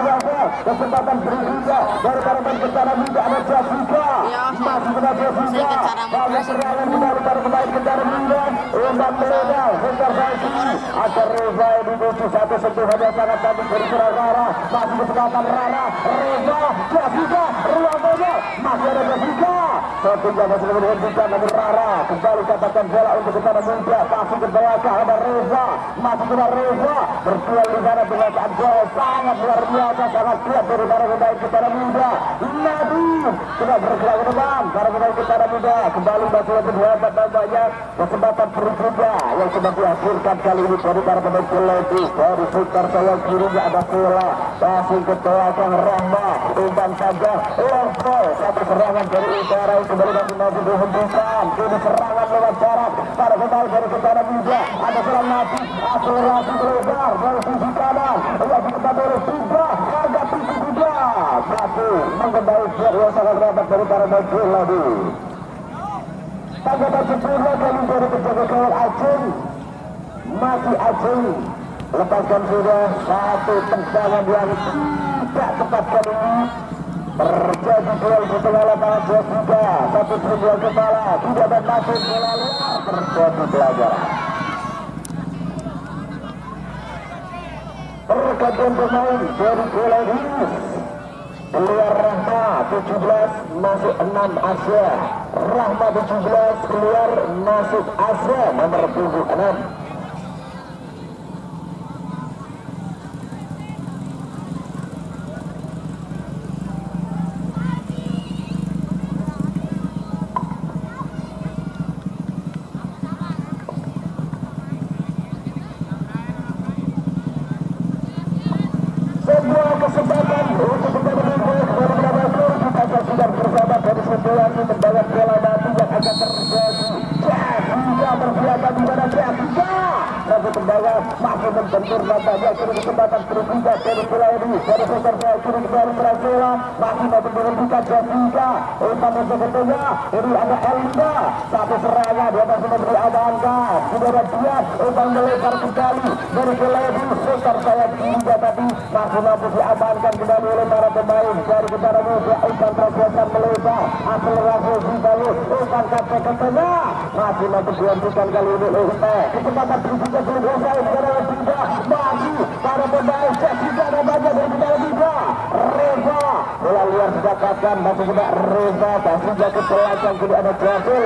juga kesempatan berikutnya dari para pemain Kencana juga ada Jessica masih kena Jessica banyak serangan kembali para pemain Kencana juga umpan meledak sektor saya ada Reza yang dibutuh satu sentuhan yang sangat cantik dari serang Rara masih kesempatan Rara Reza Jessica ruang bola masih ada Jessica satunya masih dihentikan namun Rara kembali dapatkan bola untuk Kencana muda masih ke belakang ada Reza masih kena Reza berduel di sana dengan saat bola sangat luar biasa sangat kuat dari para pemain Kencana muda Nadim sudah bergerak ke depan para pemain Kencana muda kembali masih lebih hebat banyak kesempatan berikutnya yang sudah dihasilkan kali ini dari para pemain Keleti dari sekitar saya kirinya ada bola masih ke belakang Rahma umpan saja level satu serangan dari utara yang kembali masih dihentikan kini serangan lewat barat para pemain dari Kencana muda ada serangan Nabi akselerasi lebar dari sisi kanan yang dikembali oleh tiga harga tinggi juga satu mengendai yang sangat rapat dari para pemain Keleti tanggapan sempurna kali dari penjaga gawang Aceh masih Aceh lepaskan sudah satu tendangan yang tidak tepat kali ini terjadi duel di tengah lapangan Jessica satu sebuah kepala tidak dan masuk bola luar terjadi pelajaran pergantian pemain dari bola ini keluar Rahma 17 masuk 6 Asia Rahma 17 keluar masuk Asia nomor 76 kesempatan untuk kita sudah bersama dari sebuah tendangan bola mati yang akan terjadi Jessica bersiaga di mana Jessica satu tendangan masih membentur nampaknya kini kesempatan bertiga dari bola ini dari sektor saya kiri dari Brazila masih mampu menghentikan Jessica umpan untuk ke tengah ini ada Elida satu serangan dia masih memberi amankan sudah ada dia umpan melebar kembali dari bola ini sektor saya kiri tadi masih mampu diamankan kembali oleh para pemain dari Kencana muda umpan terbiasan melebar akselerasi dibangun umpan sampai ke tengah masih mampu dihentikan kali ini oleh kesempatan berikutnya belum selesai karena tidak masih para pemain Jessica namanya dari Kencana muda Reza bola liar didapatkan masih kena Reza pasnya ke belakang kini ada Jafil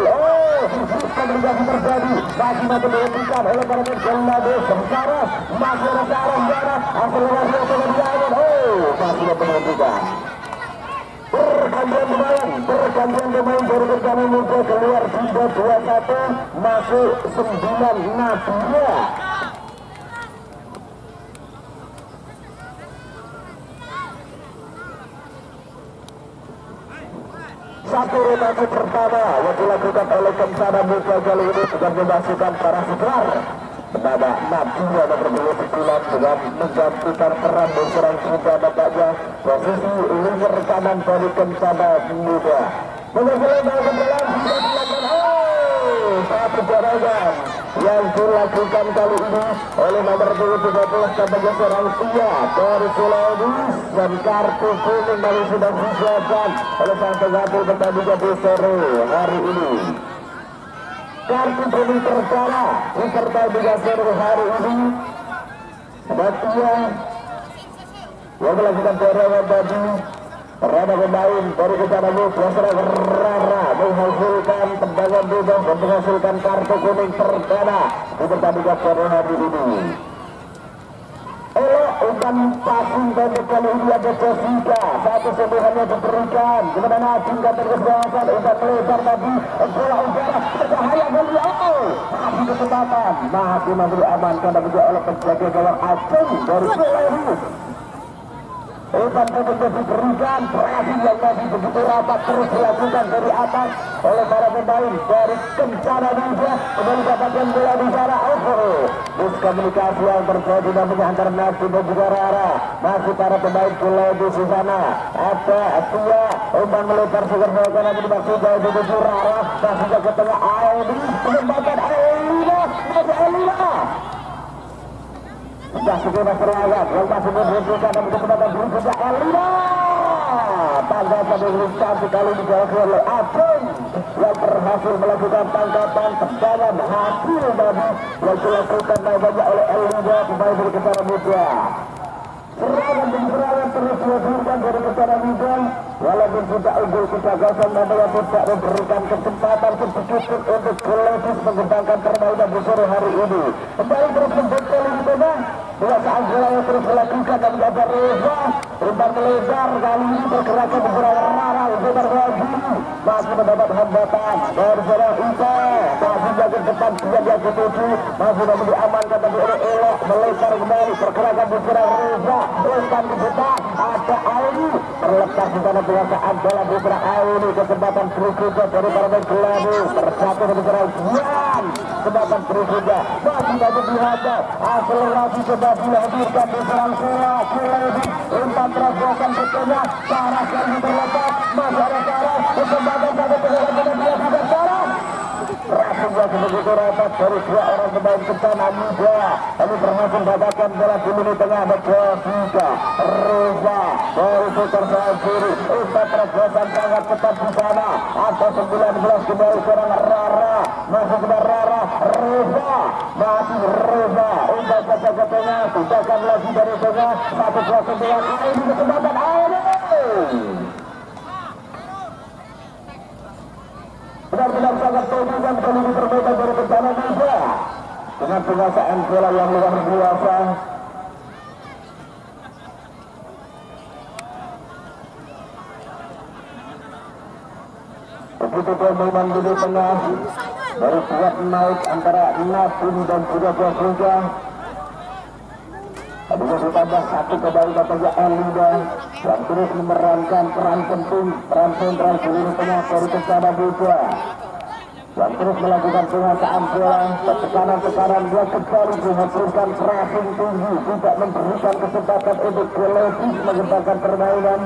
komunikasi terjadi masih mampu dihentikan oleh para pemain Keladi sementara masih ada searah barat akselerasi yang dibangun masih mampu dihentikan pergantian pemain dari Kencana muda keluar 3-2-1 masuk 9 Nadia satu rotasi pertama yang dilakukan oleh Kencana muda kali ini sudah memasukkan para segar kepada Nadia nomor 29 dengan menggantikan peran berserang kita nampaknya posisi winger kanan dari Kencana muda menyebelah ke dalam sudah dilakukan satu serangan yang dilakukan kali ini oleh nomor 30 sebagai seorang Tia dari Sulawesi dan kartu kuning baru sudah disiapkan oleh sang pengganti pertandingan di sore hari ini kartu kuning pertama di pertandingan sore hari ini dan Tia yang melakukan serangan tadi terhadap pemain dari Kencana muda serangan Rara menghasilkan tendangan bebas dan menghasilkan kartu kuning perdana di pertandingan sore hari ini. Umpan passing pendek kali ini ada Jessica satu sentuhannya diberikan kepada Nadim dan terkesempatan umpan melebar tadi bola udara berbahaya masih kesempatan masih memberi amankan dan juga oleh penjaga gawang Acung dari Pelehus. Umpan pendek diberikan, berhasil yang masih begitu rapat terus dilakukan dari atas oleh para pemain dari Kencana Muda. Kembali dapatkan bola di sana. Miskomunikasi yang terjadi namanya antara Nasib dan juga Rara. Masih para pemain Pelehus di sana. Ada Atia, umpan melebar segar melakukan lagi dimaksud dari menuju Rara. Masih ke tengah Audi, penempatan Elina, masih Elina. Sudah segera serangan yang masih membutuhkan dan kesempatan berikutnya Elina. Tanggapan yang cantik kali ini dilakukan oleh Acung yang berhasil melakukan tangkapan tendangan hasil tadi yang dilakukan banyak oleh Elina pemain dari Kencana Muda. Serangan demi serangan terus dilakukan dari Kencana Muda walaupun sudah unggul 3-0 namun tidak memberikan kesempatan sedikit untuk Pelehus mengembangkan permainan di sore hari ini. Kembali terus membentuk di tengah. Kuasaan bola yang terus dilakukan dan ada Reza. Umpan melebar kali ini pergerakan beberapa Rara lebar lagi. Masih mendapat hambatan dari seorang Ika. Masih jaga depan sudah dia ketuju. Masih memberi amankan tapi elok melebar kembali pergerakan beberapa Reza. Umpan di depan ada Aini terlepas di sana kuasaan bola beberapa Aini. Kesempatan berikutnya dari para pemain Kelabu terjatuh dari seorang Jian. Kesempatan berikutnya masih dapat dihadap akselerasi coba dihadirkan di serang Kelabu. Umpan terobosan ke tengah Sarah kali terlepas masih ada Sarah. Kesempatan pada penyerangan dia sudah Sarah. Rasanya sebegitu rapat dari dua orang pemain Kencana Muda. Lalu berhasil mendapatkan bola di lini tengah ada Jessica Reza dari sekitar sebelah kiri. Umpan terobosan sangat ketat di sana. Ada 19 kembali seorang Rara. Masih kepada Rara Reza. Masih Reza. Umpan saja ke tengah. Tidakkan lagi dari tengah. Satu dua sembilan. Ini kesempatan Aini. Benar-benar sangat dominan kali ini permainan dari Kencana Muda dengan penguasaan bola yang luar biasa. Begitu permainan di tengah baru kuat naik antara Nadim dan juga Jessica. Bisa ditambah satu kembali katanya Elida yang terus memerankan peran penting, peran sentral di lini tengah dari Kencana Muda yang terus melakukan penguasaan bola, tekanan-tekanan dia kembali menghasilkan pressing tinggi, tidak memberikan kesempatan untuk Pelehus mengembangkan permainan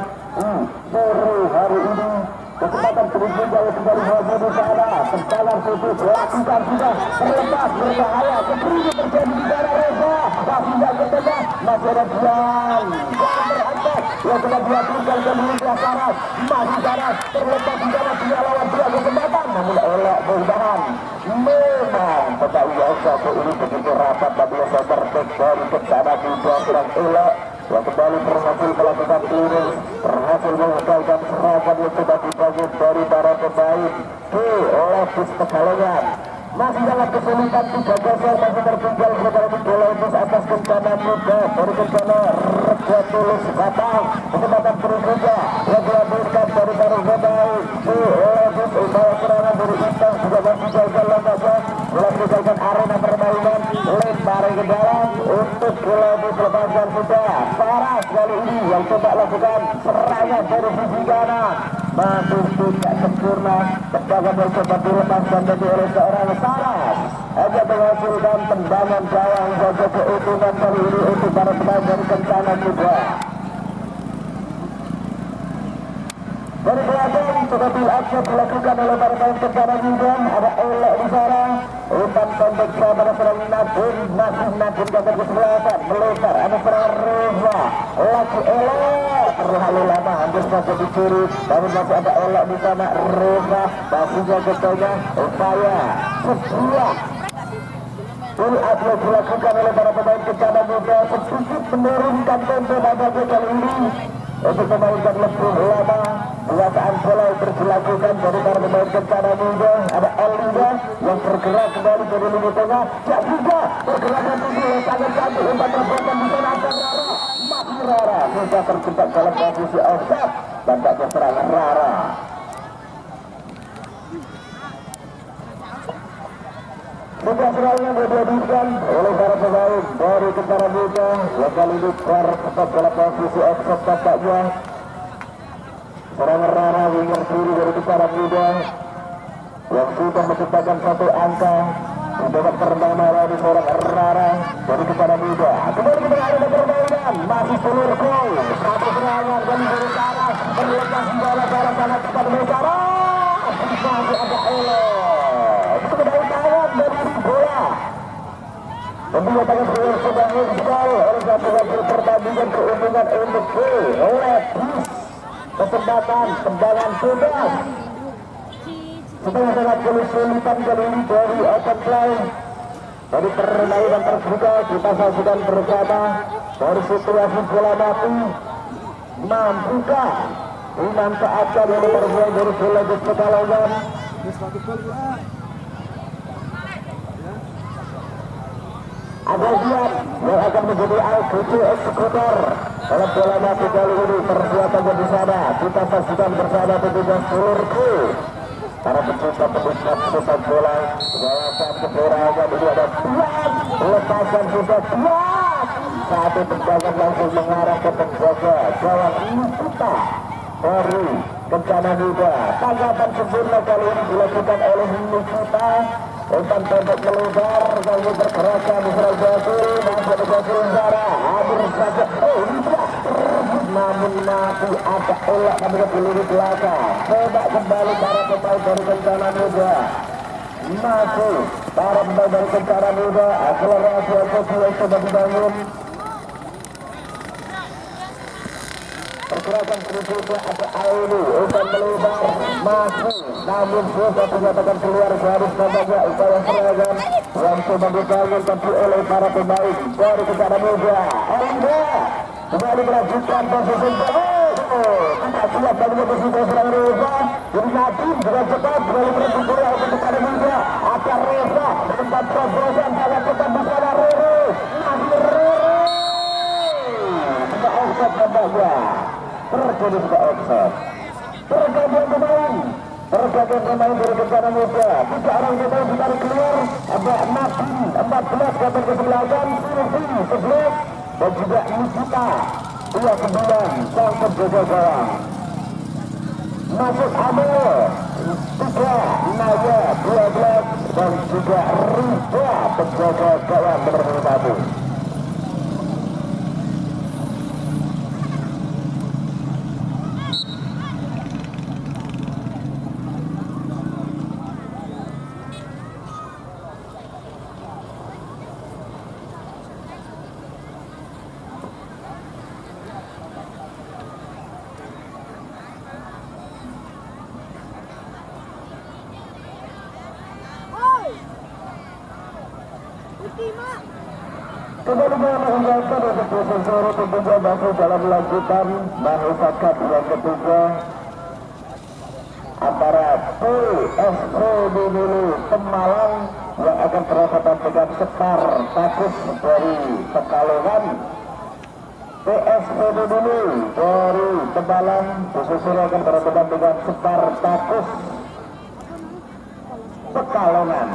sore hari ini. Kesempatan berikutnya yang kembali hadir di sana, tendangan putus lakukan sudah terlepas berbahaya, keburu terjadi di sana Reza, masih yang ketengah, masih ada Dian berangkat, yang sudah dilakukan ke Muda Saras, masih Saras terlepas di sana dia lawan dua kesempatan, namun elok bertahan. Memang pada biasa ini begitu rapat tapi yang terbaik dari Kencana Muda kurang elok. Yang kembali berhasil melakukan clearing, berhasil menghasilkan serangan yang sudah dibangun dari para pemain di Levis Pekalongan. Masih dalam kesulitan 3-0 masih tertinggal sementara di Pelehus atas Kencana Muda dari Kencana Rega Tulus Batang. Kesempatan berikutnya yang dilakukan dari para pemain di Levis upaya serangan dari Intang juga masih gagal lembaga melakukan arena permainan lempar ke dalam untuk Pelehus lepaskan sudah. Saras kali ini yang coba lakukan serangan dari sisi kanan masih tidak sempurna. Tendangan yang coba dilepaskan dari oleh seorang Saras hanya menghasilkan tendangan gawang saja keuntungan kali ini untuk para pemain dari Kencana Muda. Dari belakang sudah dilakukan dilakukan oleh para pemain Kencana Muda. Ada elok di sana. Umpan pendek pada serang Nadim dapat kesempatan melebar. Ada serang Reza. Lagi elok terlalu lama hampir saja dicuri. Namun masih ada elok di sana Reza. Masih jaga tengah upaya sebuah ini yang dilakukan oleh para pemain Kencana Muda sedikit menurunkan tempo pada kali ini untuk memainkan lebih lama. Penguasaan bola yang terus dilakukan dari para pemain Kencana Muda. Ada Elida yang bergerak kembali dari lini tengah. Jessica pergerakan tinggi sangat cantik umpan terbuatan di sana ada Rara. Masih Rara sudah terjebak dalam posisi offside dan tak serangan Rara. Juga serangan dihadirkan oleh para pemain dari Kencana Muda yang kali ini tetap dalam posisi offset tampaknya. Serangan Rara winger kiri dari Kencana Muda yang sudah menciptakan satu angka di babak pertama dari seorang Rara dari Kencana Muda. Kembali kita ada permainan masih seluruhku satu serangan dari Rara berlepas bola sangat cepat Rara masih ada Elo itu kedai tangan dari bola membuat tangan bola sedang install oleh satu wakil pertandingan keuntungan MK oleh kesempatan tendangan bebas setelah sangat kesulitan kali ini dari open play dari permainan terbuka kita saksikan bersama dari situasi bola mati mampukah dimanfaatkan oleh perempuan dari bola di Pekalongan. Ada siap yang akan menjadi LGC eksekutor dalam bola mati kali ini perbuatannya di sana kita saksikan bersama petugas seluruhku para pecinta penikmat sepak bola balapan keberangan ini ada lepasan sudah satu tendangan langsung mengarah ke penjaga gawang Nikita dari Kencana Muda. Tanggapan sempurna kali ini dilakukan oleh Nikita umpan pendek melebar kali pergerakan Israel Basul masuk ke Basul Zara hadir saja namun mati ada elak kami ke peluru belakang coba kembali para pemain dari Kencana Muda masih para pemain dari Kencana Muda akselerasi ofensif yang coba dibangun pergerakan berikutnya ada Aini umpan melebar masih namun susah dinyatakan keluar garis tampaknya upaya serangan yang coba dibangun tapi oleh para pemain dari Kencana Muda kembali melanjutkan posisi tidak siap bagi posisi serangan Reza jadi Nadine dengan cepat kembali merebut bola untuk Kencana Muda akan Reza tempat terobosan sangat cepat di sana Rere masih Rere tidak offset tampaknya terjadi sudah offset pergantian pemain dari Kencana Muda 3 orang pemain ditarik keluar ada Nadine 14 kata ke-9 Sylvie 11 dan juga Nikita 29 sang penjaga gawang masuk Amel 3 Naya 12 dan juga Rida penjaga gawang nomor 1. Kembali menunjukkan untuk Persero tentunya masuk dalam lanjutan Manufa Cup yang ketiga antara PSV dulu Pemalang yang akan berhadapan dengan Sekar Takus dari Pekalongan. PSV dulu dari Pemalang khususnya akan berhadapan dengan Sekar Takus Pekalongan.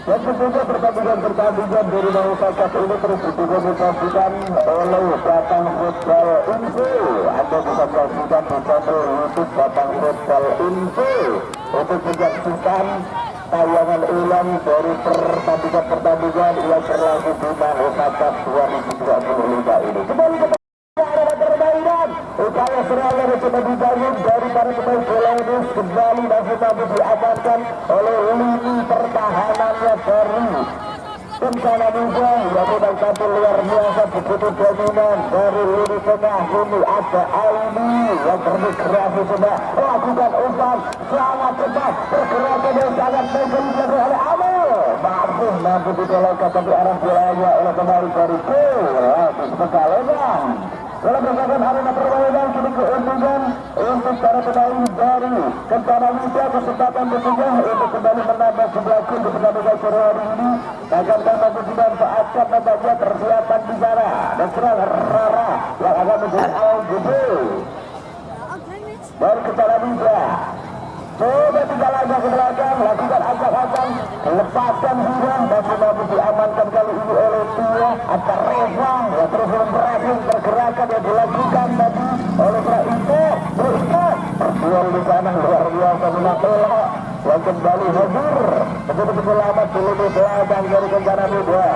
Dan tentunya pertandingan dari Manufa Cup ini terus didominasikan oleh Batang Futsal Info. Anda bisa saksikan di channel YouTube Batang Futsal Info untuk menyaksikan tayangan ulang dari pertandingan yang berlangsung di Manufa Cup 2025 ini. Kembali ke permainan, upaya serangan yang coba dibangun dari para pemain bola ini kembali masih mampu diamankan oleh lini pertahanannya dari Kencana Muda yang memang tampil luar biasa begitu dominan dari lini tengah ini ada Aini yang bermigrasi coba lakukan umpan sangat cepat pergerakan yang sangat baik oleh Amel mampu ditolongkan tapi arah bolanya oleh pemain dari Pekalongan dalam merupakan arena permainan kini keuntungan untuk para pemain dari Kencana Muda. Kesempatan bertiga untuk kembali menambah jumlah gol di pertandingan sore hari ini agar dapat dimanfaatkan nampaknya persiapan di sana dan serang Rara yang akan menjadi awal gede dari Kencana Muda. Coba tiga langkah ke belakang, lakukan acak-acak, lepaskan hilang dan mampu diamankan kali ini oleh Tia atau Reza yang terus berhasil pergerakan yang dilakukan tadi oleh Praito. Berjual di sana luar biasa Minapela yang kembali hadir menjadi penyelamat di lini belakang dari Kencana Muda.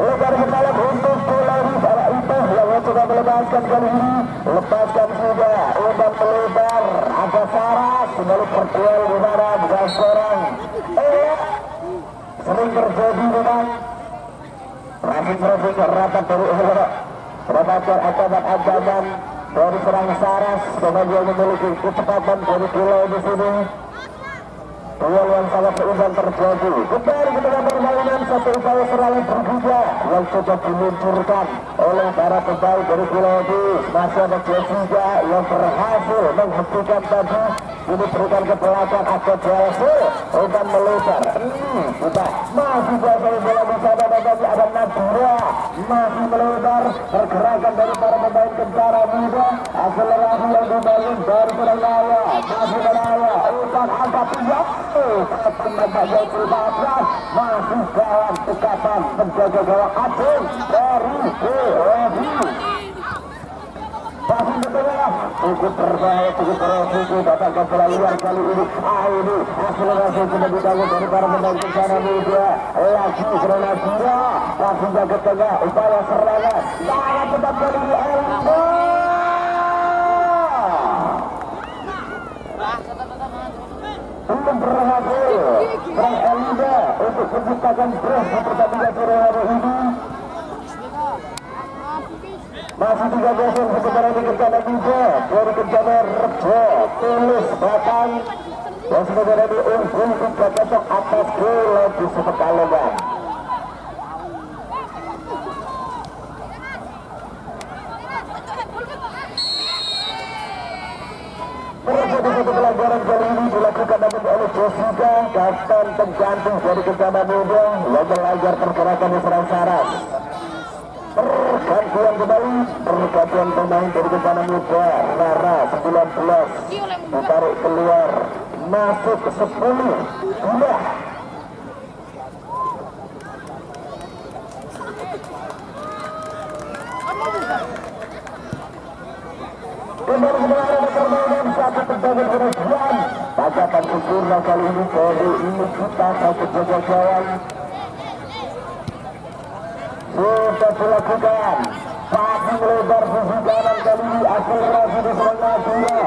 Lebar kepala untuk Polari para itu yang mencoba melepaskan kali ini, lepaskan sudah umpan melebar agak saras kembali terjual di mana bukan seorang sering terjadi memang trafik rapat dari Rapator ancaman dari serang saras kemudian memiliki kecepatan dari kilo di sini. Duel yang sangat seimbang terjadi. Kembali ke dalam permainan satu upaya serangan terbuka yang sudah diluncurkan oleh para pemain dari Kilodi. Masih ada Jessica yang berhasil menghentikan tadi. Ini berikan ke belakang agak berhasil umpan melebar. Kita masih berhasil bola di sana dan tadi ada Nadira masih melebar. Pergerakan dari para pemain Kencana Muda. Akselerasi yang dibangun dari Surabaya. Masih Surabaya. Umpan angkat tiga. Masih dalam dekatan penjaga gawang Aceh dari Dewi. Masih bertengah cukup berbahaya, cukup beresiko dapatkan bola luar kali ini. Ini akselerasi sudah dibangun dari para pemain Kencana Muda. Lagi Grenadira langsung ke tengah upaya serangan sangat cepat kali ini. Belum berhasil Frank Elida untuk menciptakan press di pertandingan sore hari ini. Masih 3-0 sementara di Kencana Muda dari Kencana Rejo Tulus Batang yang sementara di unggul 3-0 atas gol di Pekalongan. Terjadi satu pelanggaran kali ini dilakukan namun oleh Jessica, kapten pengganti dari Kencana Muda yang melanggar pergerakan di serang saras. Pergantian kembali, pergantian pemain dari Kencana Muda. Rara 19 ditarik keluar, masuk ke 10 sudah. Kembali ke dalam permainan satu terjadi penunjukan tagapan sempurna kali ini dari Nikita satu jaga gawang sudah dilakukan. Masih melebar sisi kanan kali ini akselerasi di serang Nadira.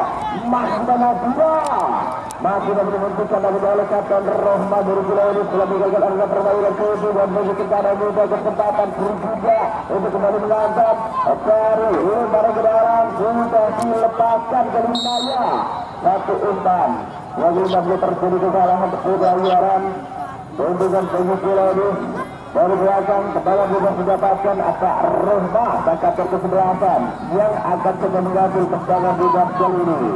Masih menentukan dari oleh Kapten Rohma dari Pulau ini telah meninggalkan arena permainan kedua dan bagi Kencana Muda kesempatan berikutnya untuk kembali mengangkat dari umpan ke dalam sudah dilepaskan ke Limaya. Satu umpan yang tidak terjadi kesalahan pelayaran dengan bagi Pulau ini dari belakang kepala juga mendapatkan Pak Rohma bakat ke-11 yang akan coba mengambil Kencana Muda kali ini.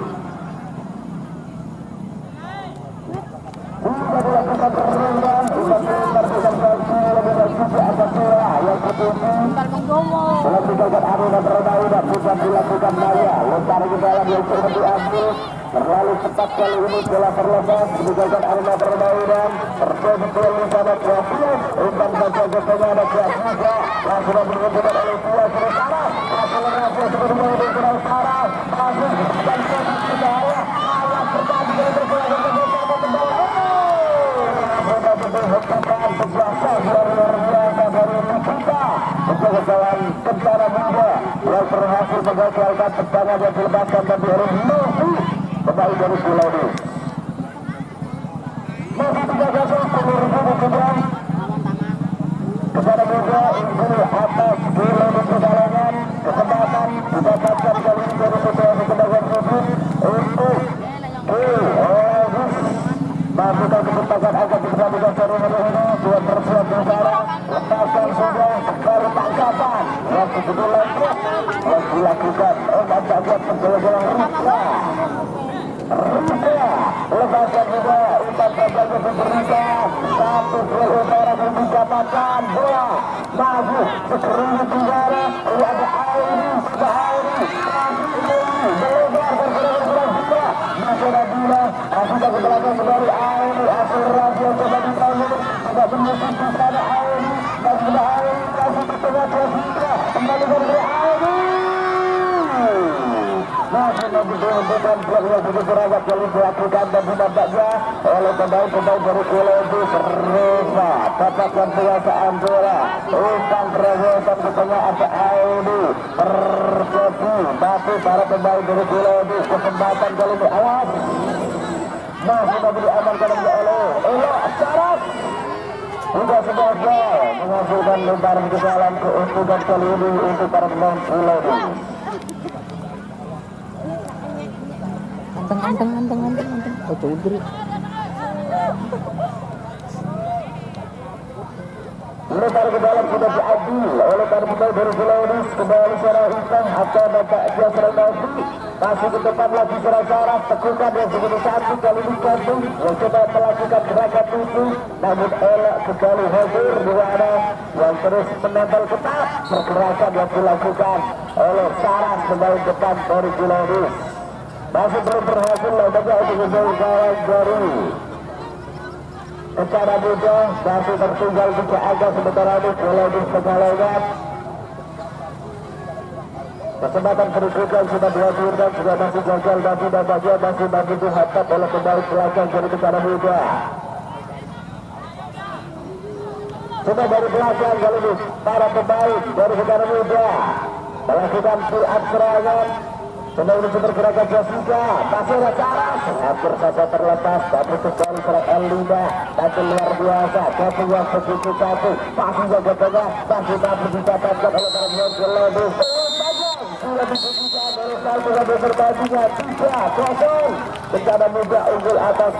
Sudah dilakukan perundang, bukan terbuka sanksi lebih baik juga akan bola yang tertuju. Dalam digagal arena permainan bukan dilakukan Maya, lempar ke dalam yang sudah diambil. Terlalu cepat kali ini bola terlepas, digagal arena permainan. Terjadi bola di sana Kuasil, umpan saja ke tengah ada Kuasil. Langsung berhubungan oleh Tua Suresara. Akselerasi sudah dimulai di Suresara. Masih dan posisi bahaya. Alat terjadi dari bergerak ke Hentikan kejahatan yang luar biasa dari Nikita menjaga gawang Kencana Muda yang berhasil menggagalkan tendangan yang dilepaskan dan diurus Novi pemain dari Pulau ini. Masih 3-0 penurunkan kemudian Kencana Muda unggul atas Pulau di Pekalongan. Kesempatan didapatkan kali ini dari situasi tendangan sudut untuk masukkan kesempatan agar diperhatikan sore hari ini. Dua perbuatan besar lepaskan sudah baru tangkapan masih dimulai yang dilakukan oleh bagian penjaga Rika lepaskan juga umpan terjaga diberikan satu gol utara yang didapatkan bola maju sekerungu negara ada Airi melebar bergerak juga Masyarakat Bila sudah ke belakang kembali Airi Asur Radio coba dibangun tidak menyusun di sana Airi dan sudah Airi kasih ke tengah Jessica kembali dari Airi masih membutuhkan blok yang begitu rakyat yang dilakukan dan didapatnya oleh pemain-pemain dari Kilobus Reza dapatkan penguasaan bola umpan terobosan ke tengah ada Audi terjadi tapi para pemain dari Kilobus kesempatan kali ini awas masih diamankan oleh Elo Syarat sudah sebagai menghasilkan lebaran kesalahan keuntungan kali ini untuk para pemain Kilobus. Anteng. Oh, cudri. Lebar ke dalam sudah diambil oleh para pemain dari Sulawesi kembali secara hitam atau bapak dia serang nanti masih ke depan lagi secara tekukan yang begitu satu kali di kantung yang coba melakukan gerakan itu namun elok sekali hadir di mana yang terus menempel ketat pergerakan yang dilakukan oleh Sarah pemain depan dari Sulawesi masih belum berhasil letaknya untuk menjauh kawan dari secara mudah masih tertinggal juga agak sementara ini Sulawesi Pekalongan kesempatan berikutnya sudah dihadirkan juga masih gagal tapi nampaknya masih mampu dihantam oleh pemain belakang dari secara muda sudah dari belakang kali ini para pemain dari secara muda melakukan pull-up serangan Pemain bergerakan Jessica, masih ada Saras, hampir saja terlepas, tapi kembali serat L5, tapi luar biasa, tapi yang begitu satu, masih jaga tengah, masih mampu didapatkan oleh para pemain Kilobus. Sudah dibuktikan oleh satu dan berbandingnya 3-0, bencana muda unggul atas